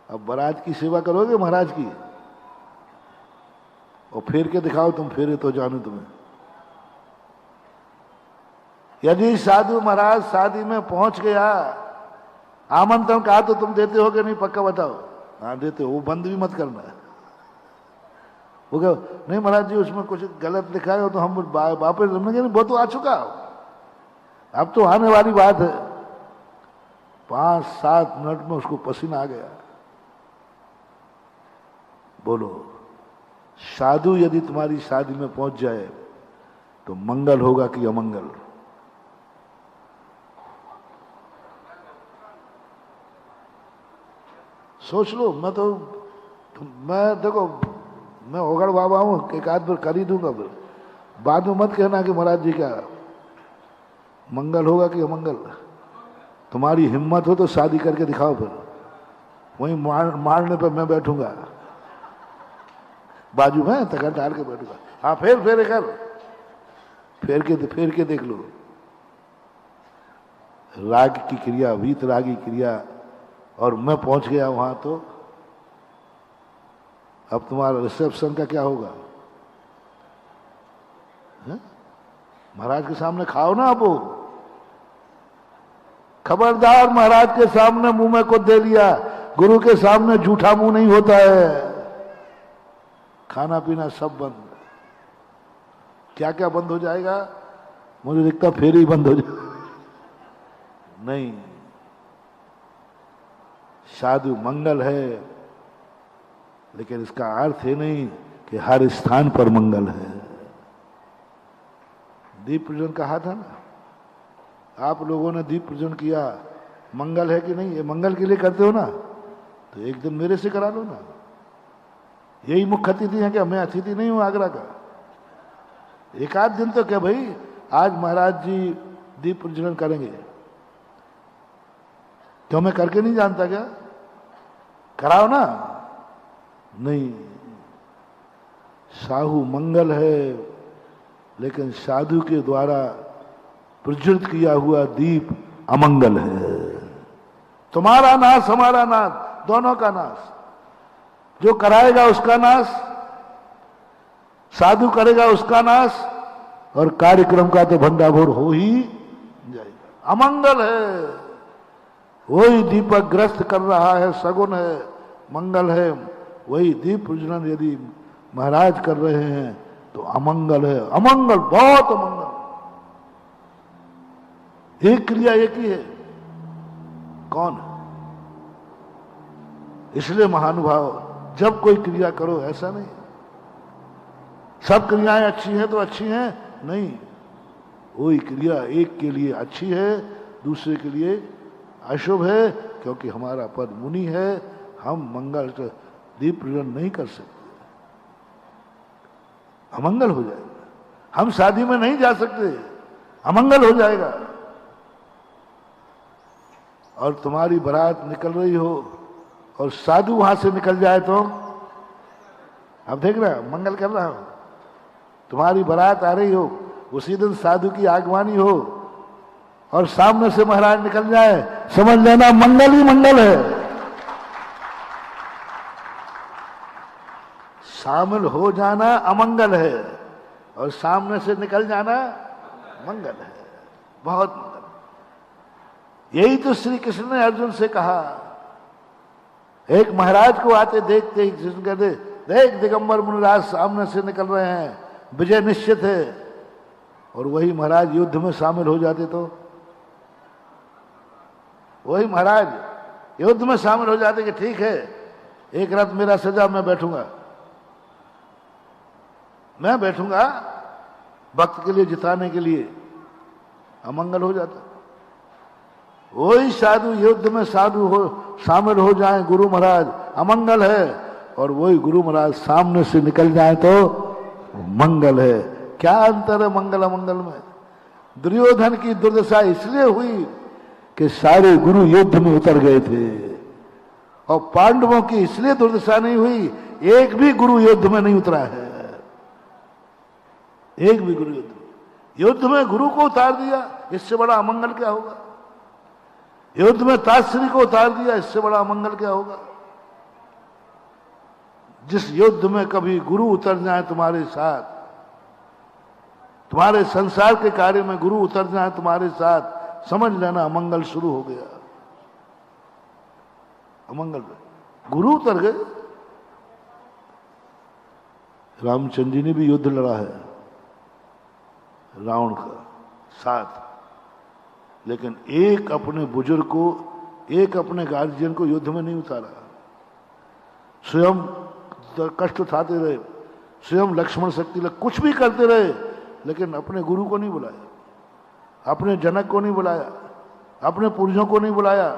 अब बारात की सेवा करोगे महाराज की, और फेर के दिखाओ तुम, फेरे तो जानो तुम्हें। यदि साधु महाराज शादी में पहुंच गया, आमंत्रण कहा तो तुम देते हो कि नहीं, पक्का बताओ। हाँ देते हो, वो बंद भी मत करना है। वो कहो नहीं महाराज जी उसमें कुछ गलत लिखा है तो हम वापस समझेंगे, नहीं वो तो आ चुका, अब तो आने वाली बात है। 5-7 मिनट में उसको पसीना आ गया। बोलो साधु यदि तुम्हारी शादी में पहुंच जाए तो मंगल होगा कि अमंगल? सोच लो। मैं देखो मैं ओगड़ बाबा हूं, एक आध बार कर ही दूंगा, फिर बाद में मत कहना कि महाराज जी क्या मंगल होगा कि अमंगल। तुम्हारी हिम्मत हो तो शादी करके दिखाओ, फिर वहीं मारने पर मैं बैठूंगा, बाजू में तकर डाल के बैठूंगा। हाँ फेर कर, फेर के देख लो। राग की क्रिया, वीत रागी क्रिया, और मैं पहुंच गया वहां तो अब तुम्हारा रिसेप्शन का क्या होगा? महाराज के सामने खाओ ना। अब खबरदार, महाराज के सामने मुंह में को दे लिया, गुरु के सामने झूठा मुंह नहीं होता है। खाना पीना सब बंद। क्या क्या बंद हो जाएगा? मुझे दिखता फेर ही बंद हो जाएगा। नहीं, साधु मंगल है, लेकिन इसका अर्थ है नहीं कि हर स्थान पर मंगल है। दीप प्रज्वलन कहा था ना, आप लोगों ने दीप प्रज्वलन किया, मंगल है कि नहीं? ये मंगल के लिए करते हो ना, तो एक दिन मेरे से करा लो ना। यही मुख्य अतिथि है क्या? मैं अतिथि नहीं हूं आगरा का। एक आध दिन तो क्या भाई, आज महाराज जी दीप प्रज्वलन करेंगे, क्यों मैं करके नहीं जानता क्या? कराओ ना। नहीं, साहू मंगल है, लेकिन साधु के द्वारा प्रज्वलित किया हुआ दीप अमंगल है। तुम्हारा नाश, हमारा नाश, दोनों का नाश। जो कराएगा उसका नाश, साधु करेगा उसका नाश, और कार्यक्रम का तो भंडाफोड़ हो ही जाएगा। अमंगल है। वही दीपक ग्रस्त कर रहा है, सगुन है, मंगल है। वही दीप प्रज्वलन यदि महाराज कर रहे हैं तो अमंगल है। अमंगल, बहुत अमंगल। एक क्रिया एक ही है। कौन? इसलिए महानुभाव, जब कोई क्रिया करो ऐसा नहीं सब क्रियाएं अच्छी हैं तो अच्छी हैं, नहीं। वही क्रिया एक के लिए अच्छी है, दूसरे के लिए अशुभ है, क्योंकि हमारा पद मुनि है। हम मंगल दीप प्रज्वलन नहीं कर सकते, अमंगल हो जाएगा। हम शादी में नहीं जा सकते, अमंगल हो जाएगा। और तुम्हारी बारात निकल रही हो और साधु वहां से निकल जाए तो, अब देख रहे हो मंगल कर रहा हूं। तुम्हारी बारात आ रही हो, उसी दिन साधु की आगवानी हो और सामने से महाराज निकल जाए, समझ लेना मंगल ही मंगल है। शामिल हो जाना अमंगल है और सामने से निकल जाना मंगल है, बहुत मंगल। यही तो श्री कृष्ण ने अर्जुन से कहा। एक महाराज को आते देखते ही कृष्ण कहते, देख दिगंबर मुनिराज सामने से निकल रहे हैं, विजय निश्चित है। और वही महाराज युद्ध में शामिल हो जाते तो, वही महाराज युद्ध में शामिल हो जाते कि ठीक है, एक रात मेरा सजा, मैं बैठूंगा भक्त के लिए, जिताने के लिए, अमंगल हो जाता। वही साधु युद्ध में साधु हो शामिल हो जाए गुरु महाराज, अमंगल है। और वही गुरु महाराज सामने से निकल जाए तो मंगल है। क्या अंतर है मंगल अमंगल में? दुर्योधन की दुर्दशा इसलिए हुई कि सारे गुरु युद्ध में उतर गए थे, और पांडवों की इसलिए दुर्दशा नहीं हुई, एक भी गुरु युद्ध में नहीं उतरा है। एक भी गुरु युद्ध में गुरु को उतार दिया, इससे बड़ा अमंगल क्या होगा। युद्ध में ताश्री को उतार दिया, इससे बड़ा अमंगल क्या होगा। जिस युद्ध में कभी गुरु उतर जाए तुम्हारे साथ, तुम्हारे संसार के कार्य में गुरु उतर जाए तुम्हारे साथ, समझ लेना अमंगल शुरू हो गया। अमंगल गुरु उतर गए। रामचंद्र जी ने भी युद्ध लड़ा है रावण का साथ, लेकिन एक अपने बुजुर्ग को, एक अपने गार्जियन को युद्ध में नहीं उतारा। स्वयं कष्ट उठाते रहे, स्वयं लक्ष्मण शक्ति लग कुछ भी करते रहे, लेकिन अपने गुरु को नहीं बुलाया, अपने जनक को नहीं बुलाया, अपने पूर्वजों को नहीं बुलाया।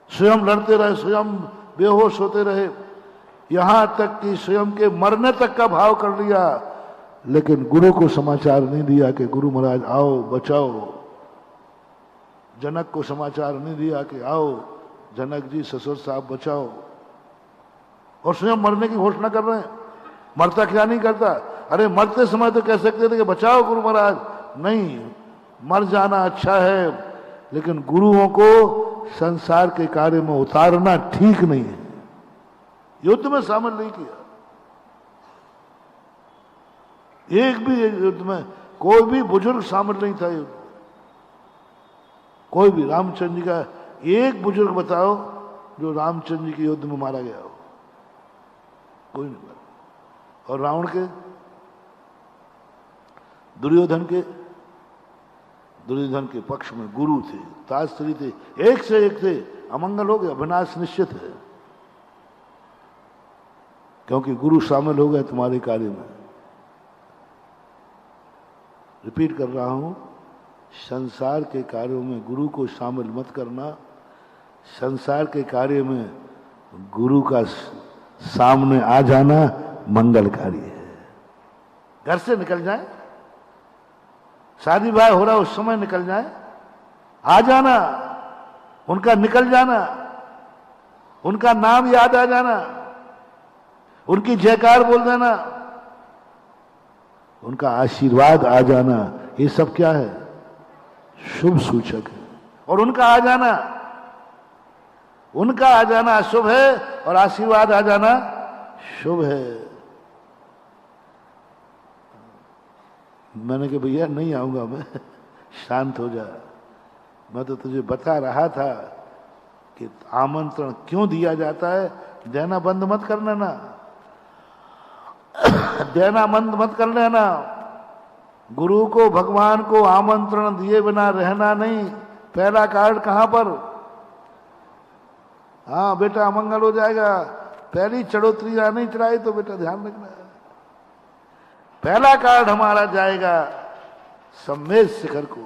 स्वयं लड़ते रहे, स्वयं बेहोश होते रहे, यहां तक कि स्वयं के मरने तक का भाव कर लिया, लेकिन गुरु को समाचार नहीं दिया कि गुरु महाराज आओ बचाओ। जनक को समाचार नहीं दिया कि आओ जनक जी ससुर साहब बचाओ, और स्वयं मरने की घोषणा कर रहे हैं। मरता क्या नहीं करता। अरे मरते समय तो कह सकते थे कि बचाओ गुरु महाराज, नहीं, मर जाना अच्छा है, लेकिन गुरुओं को संसार के कार्य में उतारना ठीक नहीं है। युद्ध में शामिल नहीं किया, एक भी युद्ध में कोई भी बुजुर्ग शामिल नहीं था युद्ध, कोई भी। रामचंद्र जी का एक बुजुर्ग बताओ जो रामचंद्र जी के युद्ध में मारा गया हो, कोई नहीं मारा। और रावण के, दुर्योधन के पक्ष में गुरु थे, ताश्री थे, एक से एक थे। अमंगल हो गया, विनाश निश्चित है, क्योंकि गुरु शामिल हो गए तुम्हारे कार्य में। रिपीट कर रहा हूं, संसार के कार्यों में गुरु को शामिल मत करना। संसार के कार्य में गुरु का सामने आ जाना मंगलकारी है। घर से निकल जाए, शादी ब्याह हो रहा उस समय निकल जाए, आ जाना, उनका निकल जाना, उनका नाम याद आ जाना, उनकी जयकार बोल देना, उनका आशीर्वाद आ जाना, ये सब क्या है? शुभ सूचक है। और उनका आ जाना शुभ है, और आशीर्वाद आ जाना शुभ है। मैंने कहा भैया नहीं आऊंगा मैं, शांत हो जा, मैं तो तुझे बता रहा था कि आमंत्रण क्यों दिया जाता है। देना बंद मत करना ना, देना बंद मत कर लेना। गुरु को, भगवान को आमंत्रण दिए बिना रहना नहीं। पहला कार्ड कहां पर? हाँ बेटा अमंगल हो जाएगा, पहली चढ़ोतरी नहीं चढ़ाई तो बेटा ध्यान रखना। पहला कार्ड हमारा जाएगा सम्मेद शिखर को,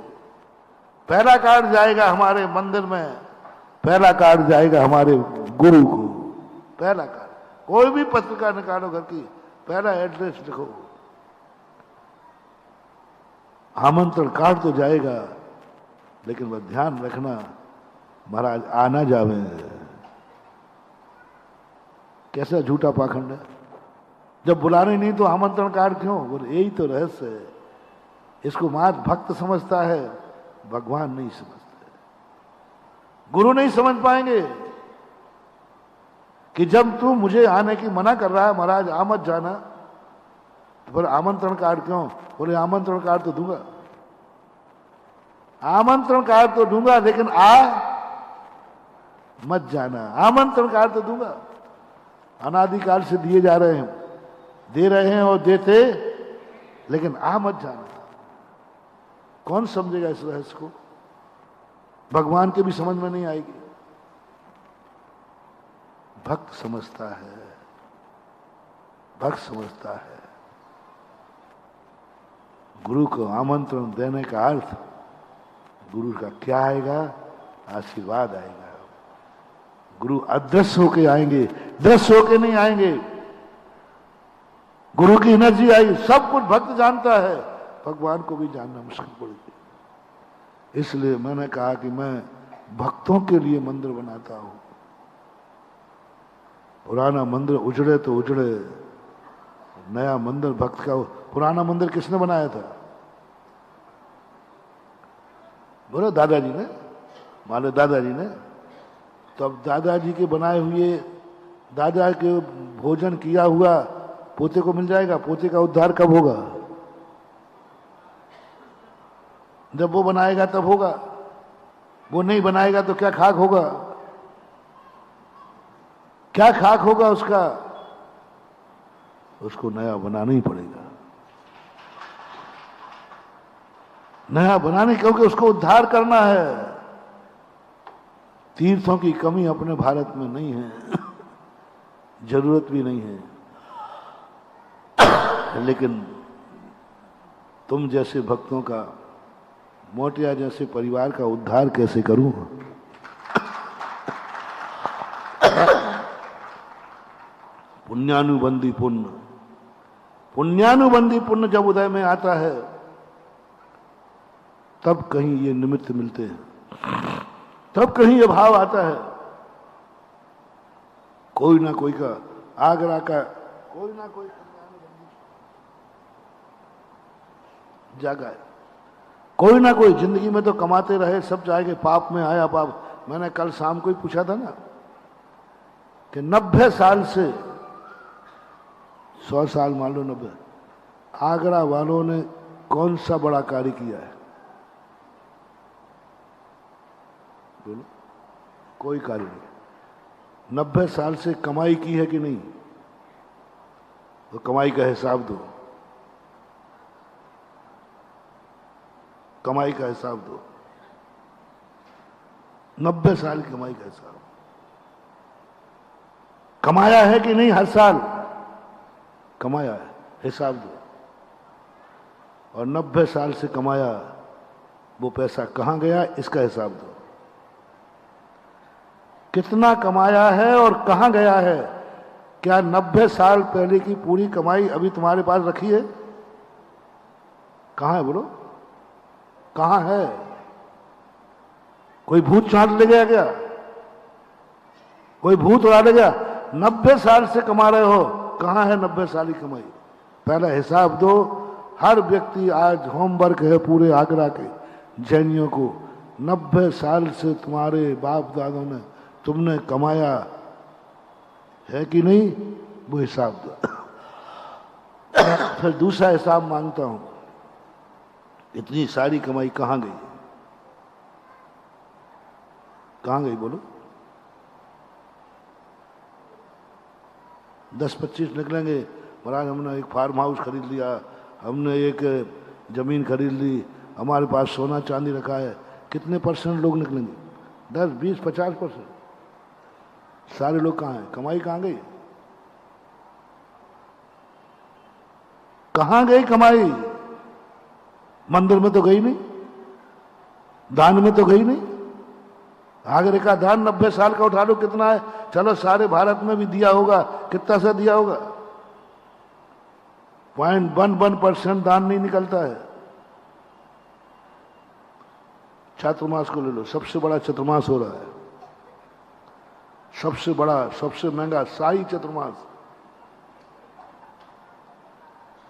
पहला कार्ड जाएगा हमारे मंदिर में, पहला कार्ड जाएगा हमारे गुरु को। पहला कार्ड, कोई भी पत्रिका निकालो घर की, पहला एड्रेस लिखो। आमंत्रण कार्ड तो जाएगा, लेकिन वह ध्यान रखना महाराज आना जावे। कैसा झूठा पाखंड है, जब बुलाने नहीं तो आमंत्रण कार्ड क्यों? बोले यही तो रहस्य है। इसको मात भक्त समझता है, भगवान नहीं समझते, गुरु नहीं समझ पाएंगे कि जब तू मुझे आने की मना कर रहा है महाराज आ मत जाना, तो फिर आमंत्रण कार्ड क्यों? बोले आमंत्रण कार्ड तो दूंगा, आमंत्रण कार्ड तो दूंगा, लेकिन आ मत जाना। आमंत्रण कार्ड तो दूंगा, अनादिकाल से दिए जा रहे हैं, दे रहे हैं और देते, लेकिन आ मत जाना। कौन समझेगा इस रहस्य को? भगवान के भी समझ में नहीं आएगी, भक्त समझता है, भक्त समझता है। गुरु को आमंत्रण देने का अर्थ, गुरु का क्या आएगा? आशीर्वाद आएगा। गुरु अदृश्य होके आएंगे, दृश्य होके नहीं आएंगे। गुरु की एनर्जी आई, सब कुछ भक्त जानता है, भगवान को भी जानना मुश्किल पड़ेगी। इसलिए मैंने कहा कि मैं भक्तों के लिए मंदिर बनाता हूं, पुराना मंदिर उजड़े तो उजड़े, नया मंदिर भक्त का। पुराना मंदिर किसने बनाया था? बोलो दादाजी ने, मानो दादाजी ने। तो अब दादाजी के बनाए हुए, दादा के भोजन किया हुआ पोते को मिल जाएगा? पोते का उद्धार कब होगा? जब वो बनाएगा तब होगा। वो नहीं बनाएगा तो क्या खाक होगा? क्या खाक होगा उसका? उसको नया बनाना ही पड़ेगा। नया बनाने, क्योंकि उसको उद्धार करना है। तीर्थों की कमी अपने भारत में नहीं है, जरूरत भी नहीं है। लेकिन तुम जैसे भक्तों का, मोटिया जैसे परिवार का उद्धार कैसे करूं? पुण्यानुबंधी पुण्य, पुण्यानुबंधी पुण्य जब उदय में आता है तब कहीं ये निमित्त मिलते हैं, तब कहीं ये भाव आता है। कोई ना कोई का, आगरा का कोई ना कोई जागा है, कोई ना कोई जिंदगी में तो कमाते रहे, सब जाएंगे, पाप में आया पाप। मैंने कल शाम को ही पूछा था ना कि 90 साल से 100 साल मान लो, 90, आगरा वालों ने कौन सा बड़ा कार्य किया है? बोलो, कोई कार्य नहीं। 90 साल से कमाई की है कि नहीं? तो कमाई का हिसाब दो, कमाई का हिसाब दो। 90 साल की कमाई का हिसाब कमाया है कि नहीं? हर साल कमाया है, हिसाब दो। और 90 साल से कमाया वो पैसा कहां गया, इसका हिसाब दो। कितना कमाया है और कहां गया है? क्या 90 साल पहले की पूरी कमाई अभी तुम्हारे पास रखी है? कहां है बोलो, कहां है? कोई भूत चाट ले गया क्या? कोई भूत उड़ा ले गया? 90 साल से कमा रहे हो, कहां है 90 साल की कमाई? पहला हिसाब दो। हर व्यक्ति, आज होमवर्क है पूरे आगरा के जैनियों को, 90 साल से तुम्हारे बाप दादों ने, तुमने कमाया है कि नहीं, वो हिसाब दो। फिर दूसरा हिसाब मांगता हूं, इतनी सारी कमाई कहां गई? कहां गई बोलो? 10-25 निकलेंगे, महाराज हमने एक फार्म हाउस खरीद लिया, हमने एक जमीन खरीद ली, हमारे पास सोना चांदी रखा है। कितने परसेंट लोग निकलेंगे? 10, 20, 50%। सारे लोग कहां हैं? कमाई कहां गई? कहां गई कमाई? मंदिर में तो गई नहीं, दान में तो गई नहीं। आगरे का दान 90 साल का उठा लो, कितना है? चलो सारे भारत में भी दिया होगा, कितना सा दिया होगा? 0.11% दान नहीं निकलता है। चातुर्मास को ले लो, सबसे बड़ा चतुर्मास हो रहा है, सबसे बड़ा, सबसे महंगा शाही चतुर्मास।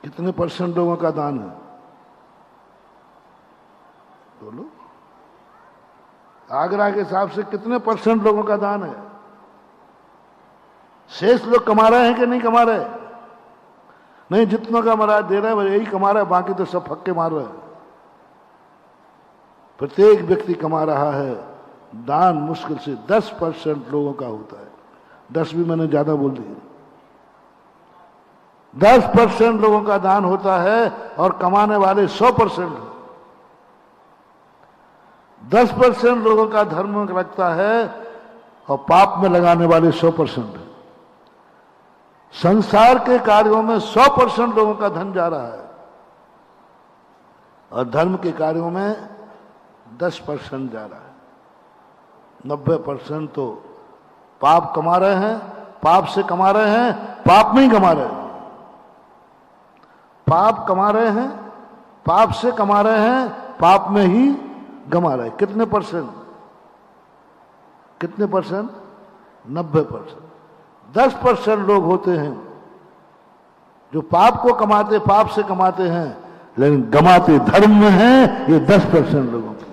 कितने % लोगों का दान है बोलो? आगरा के हिसाब से कितने % लोगों का दान है? शेष लोग कमा रहे हैं कि नहीं कमा रहे? नहीं, जितनों का महाराज दे रहे हैं यही कमा रहा है, बाकी तो सब फक्के मार रहे हैं। प्रत्येक व्यक्ति कमा रहा है। दान मुश्किल से 10% लोगों का होता है। 10 भी मैंने ज्यादा बोल दिया। 10% लोगों का दान होता है और कमाने वाले 100%। 10% लोगों का धर्म लगता है और पाप में लगाने वाले 100%। संसार के कार्यों में 100% लोगों का धन जा रहा है और धर्म के कार्यों में 10% जा रहा है। 90% तो पाप कमा रहे हैं, पाप से कमा रहे हैं, पाप में ही कमा रहे हैं। पाप कमा रहे हैं, पाप से कमा रहे हैं, पाप में ही गमा रहे हैं। कितने %? कितने %? 90%। 10% लोग होते हैं जो पाप को कमाते, पाप से कमाते हैं, लेकिन गमाते धर्म में हैं। ये 10% लोगों के,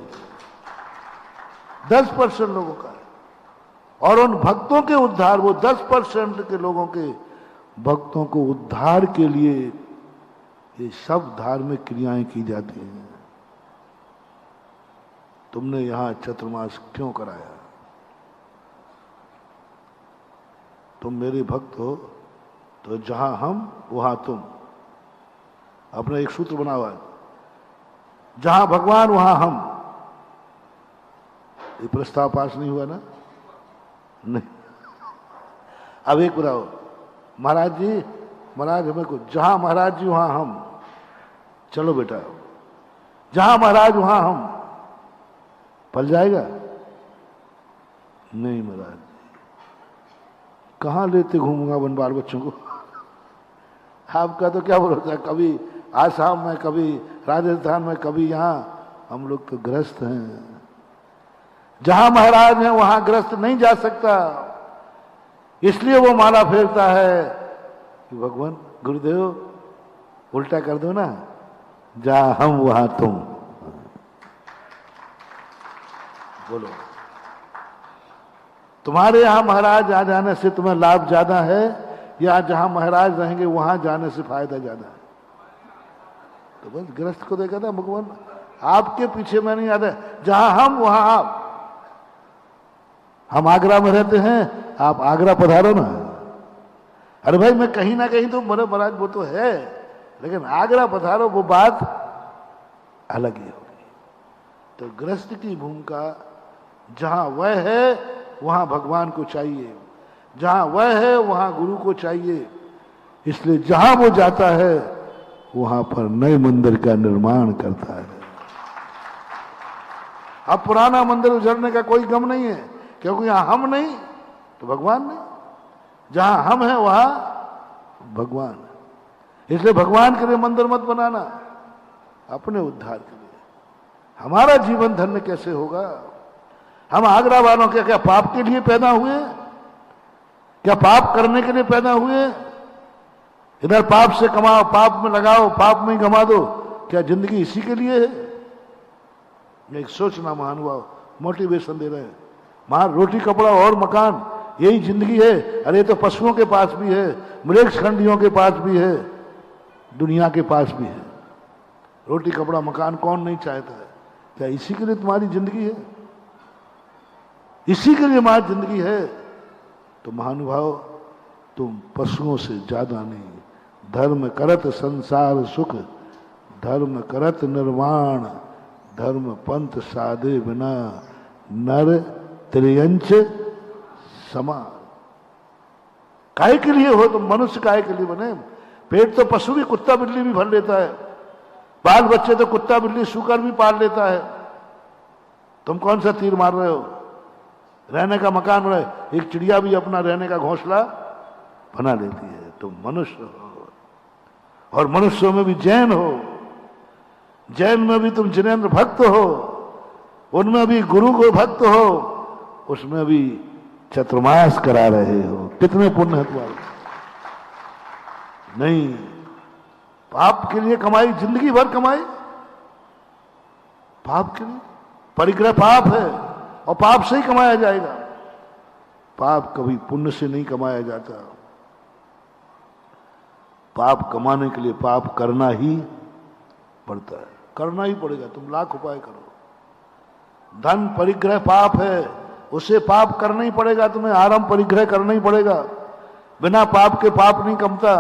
10% लोगों का है। और उन भक्तों के उद्धार, वो 10% के लोगों के भक्तों को उद्धार के लिए ये सब धार्मिक क्रियाएं की जाती हैं। तुमने यहां चतुर्मास क्यों कराया? तुम मेरे भक्त हो तो जहां हम वहां तुम। अपना एक सूत्र बना हुआ है, जहां भगवान वहां हम। ये प्रस्ताव पास नहीं हुआ ना? नहीं। अब एक बताओ, महाराज जी, महाराज हमें को, जहां महाराज जी वहां हम। चलो बेटा, जहां महाराज वहां हम। पल जाएगा? नहीं महाराज, कहां लेते घूमूंगा वन बाल बच्चों को? आपका तो क्या भरोसा, कभी आसाम में, कभी राजस्थान में, कभी यहां। हम लोग तो ग्रस्त हैं। जहां महाराज हैं वहां ग्रस्त नहीं जा सकता, इसलिए वो माला फेरता है कि भगवान गुरुदेव उल्टा कर दो ना, जहां हम वहां तुम। बोलो, तुम्हारे यहां महाराज आ जाने से तुम्हें लाभ ज्यादा है या जहां महाराज रहेंगे वहां जाने से फायदा ज्यादा है? तो बस ग्रस्त को देखा था भगवान, आपके पीछे मैं नहीं आता, जहां हम वहां आप। हम आगरा में रहते हैं, आप आगरा पधारो ना। अरे भाई, मैं कहीं ना कहीं तो बड़े महाराज वो तो है, लेकिन आगरा पधारो, वो बात अलग ही होगी। तो गृहस्थ की भूमिका, जहां वह है वहां भगवान को चाहिए, जहां वह है वहां गुरु को चाहिए। इसलिए जहां वो जाता है वहां पर नए मंदिर का निर्माण करता है। अब पुराना मंदिर उजड़ने का कोई गम नहीं है, क्योंकि यहां हम नहीं तो भगवान नहीं। जहां हम हैं वहां भगवान है। इसलिए भगवान के लिए मंदिर मत बनाना, अपने उद्धार के लिए। हमारा जीवन धन्य कैसे होगा? हम आगरा वालों के क्या पाप के लिए पैदा हुए? क्या पाप करने के लिए पैदा हुए? इधर पाप से कमाओ, पाप में लगाओ, पाप में ही गमा दो। क्या जिंदगी इसी के लिए है? एक सोचना महानुभाव मोटिवेशन दे रहे हैं। वहां रोटी कपड़ा और मकान, यही जिंदगी है। अरे तो पशुओं के पास भी है, मृग खंडियों के पास भी है, दुनिया के पास भी है। रोटी कपड़ा मकान कौन नहीं चाहता है? क्या इसी के लिए तुम्हारी जिंदगी है? इसी के लिए हमारी जिंदगी है। तो महानुभाव, तुम पशुओं से ज्यादा नहीं। धर्म करत संसार सुख, धर्म करत निर्वाण, धर्म पंथ साधे बिना, नर त्रियंच समान। काय के लिए हो तुम? मनुष्य काय के लिए बने? पेट तो पशु भी, कुत्ता बिल्ली भी भर लेता है, बाल बच्चे तो कुत्ता बिल्ली सूकर भी पाल लेता है। तुम कौन सा तीर मार रहे हो? रहने का मकान बना, एक चिड़िया भी अपना रहने का घोंसला बना लेती है। तुम मनुष्य हो, और मनुष्यों में भी जैन हो। जैन में भी तुम जिनेंद्र भक्त हो, उनमें भी गुरु को भक्त हो, उसमें भी चतुर्मास करा रहे हो। कितने पुण्य है तुम्हारे? नहीं, पाप के लिए कमाई, जिंदगी भर कमाई पाप के लिए। परिग्रह पाप है और पाप से ही कमाया जाएगा। पाप कभी पुण्य से नहीं कमाया जाता। पाप कमाने के लिए पाप करना ही पड़ता है, करना ही पड़ेगा। तुम लाख उपाय करो, धन परिग्रह पाप है, उसे पाप करना ही पड़ेगा। तुम्हें आराम परिग्रह करना ही पड़ेगा। बिना पाप के पाप नहीं कमता।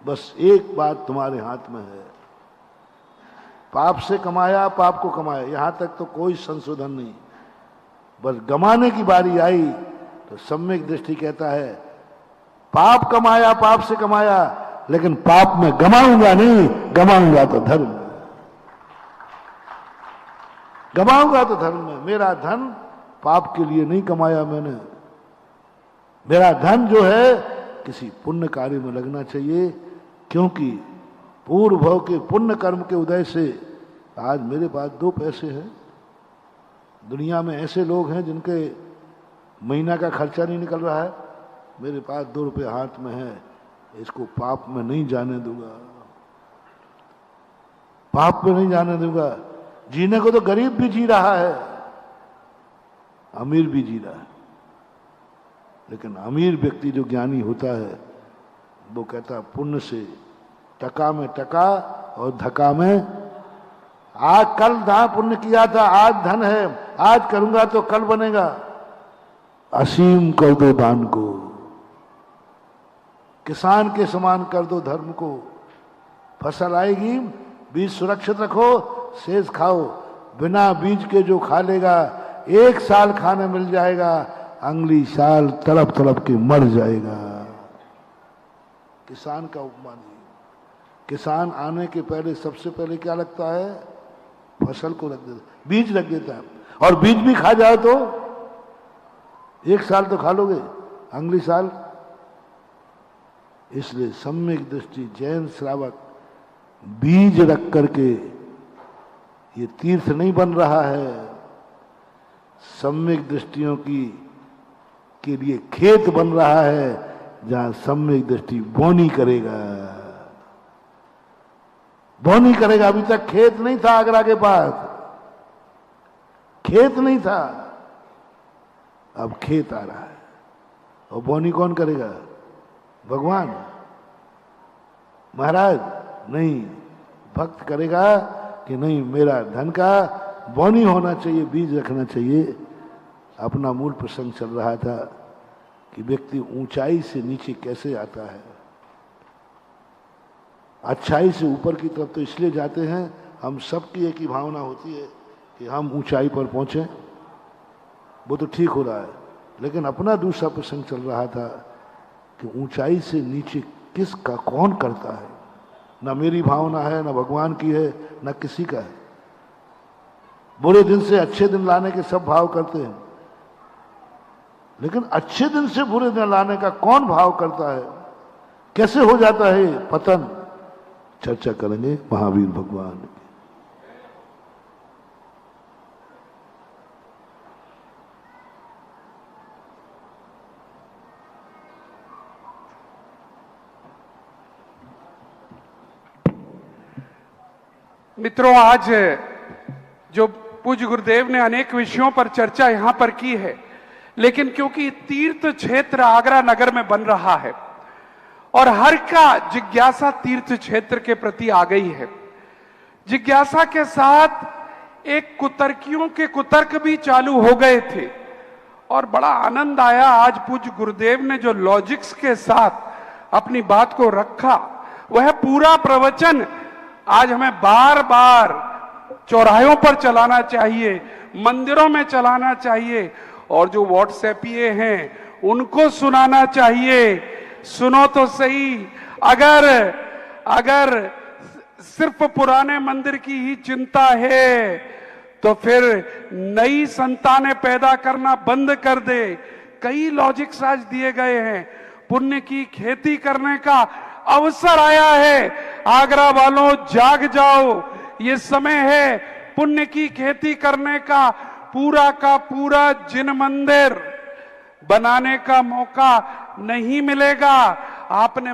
बस एक बात तुम्हारे हाथ में है, पाप से कमाया, पाप को कमाया, यहां तक तो कोई संशोधन नहीं। बस गमाने की बारी आई तो सम्यक दृष्टि कहता है, पाप कमाया, पाप से कमाया, लेकिन पाप में गमाऊंगा नहीं, गमाऊंगा तो धर्म में। गमाऊंगा तो धर्म में। मेरा धन पाप के लिए नहीं कमाया मैंने। मेरा धन जो है किसी पुण्य कार्य में लगना चाहिए, क्योंकि पूर्व भव के पुण्य कर्म के उदय से आज मेरे पास 2 पैसे हैं। दुनिया में ऐसे लोग हैं जिनके महीना का खर्चा नहीं निकल रहा है, मेरे पास 2 रुपये हाथ में है, इसको पाप में नहीं जाने दूंगा, पाप में नहीं जाने दूंगा। जीने को तो गरीब भी जी रहा है, अमीर भी जी रहा है, लेकिन अमीर व्यक्ति जो ज्ञानी होता है वो कहता है पुण्य से टका में टका और धका में, आज कल धा पुण्य किया था, आज धन है, आज करूंगा तो कल बनेगा। असीम कर दो दान को, किसान के समान कर दो धर्म को। फसल आएगी, बीज सुरक्षित रखो, शेष खाओ। बिना बीज के जो खा लेगा 1 साल खाने मिल जाएगा, अगली साल तड़प तड़प के मर जाएगा। किसान का उपमान नहीं। किसान आने के पहले सबसे पहले क्या लगता है? फसल को रख देता, बीज रख देता है, और बीज भी खा जाए तो 1 साल तो खा लोगे, अगली साल। इसलिए सम्यक दृष्टि जैन श्रावक बीज रख करके, ये तीर्थ नहीं बन रहा है, सम्यक दृष्टियों की के लिए खेत बन रहा है, जहां सम्यक दृष्टि बोनी करेगा, बोनी करेगा। अभी तक खेत नहीं था आगरा के पास, खेत नहीं था, अब खेत आ रहा है। और बोनी कौन करेगा? भगवान, महाराज नहीं, भक्त करेगा कि नहीं, मेरा धन का बोनी होना चाहिए, बीज रखना चाहिए। अपना मूल प्रसंग चल रहा था कि व्यक्ति ऊंचाई से नीचे कैसे आता है, अच्छाई से ऊपर की तरफ तो इसलिए जाते हैं, हम सबकी एक ही भावना होती है कि हम ऊंचाई पर पहुंचे, वो तो ठीक हो रहा है, लेकिन अपना दूसरा प्रसंग चल रहा था कि ऊंचाई से नीचे किसका कौन करता है। ना मेरी भावना है, ना भगवान की है, ना किसी का है। बुरे दिन से अच्छे दिन लाने के सब भाव करते हैं, लेकिन अच्छे दिन से बुरे दिन लाने का कौन भाव करता है? कैसे हो जाता है पतन? चर्चा करेंगे महावीर भगवान की। मित्रों, आज जो पूज्य गुरुदेव ने अनेक विषयों पर चर्चा यहां पर की है, लेकिन क्योंकि तीर्थ क्षेत्र आगरा नगर में बन रहा है और हर का जिज्ञासा तीर्थ क्षेत्र के प्रति आ गई है, जिज्ञासा के साथ एक कुतर्कियों के कुतर्क भी चालू हो गए थे। और बड़ा आनंद आया आज पूज्य गुरुदेव ने जो लॉजिक्स के साथ अपनी बात को रखा, वह पूरा प्रवचन आज हमें बार बार चौराहों पर चलाना चाहिए, मंदिरों में चलाना चाहिए, और जो व्हाट्सएपिए हैं उनको सुनाना चाहिए। सुनो तो सही, अगर सिर्फ पुराने मंदिर की ही चिंता है तो फिर नई संतानें पैदा करना बंद कर दे। कई लॉजिक्स आज दिए गए हैं। पुण्य की खेती करने का अवसर आया है। आगरा वालों, जाग जाओ, ये समय है पुण्य की खेती करने का। पूरा जिन मंदिर बनाने का मौका नहीं मिलेगा। आपने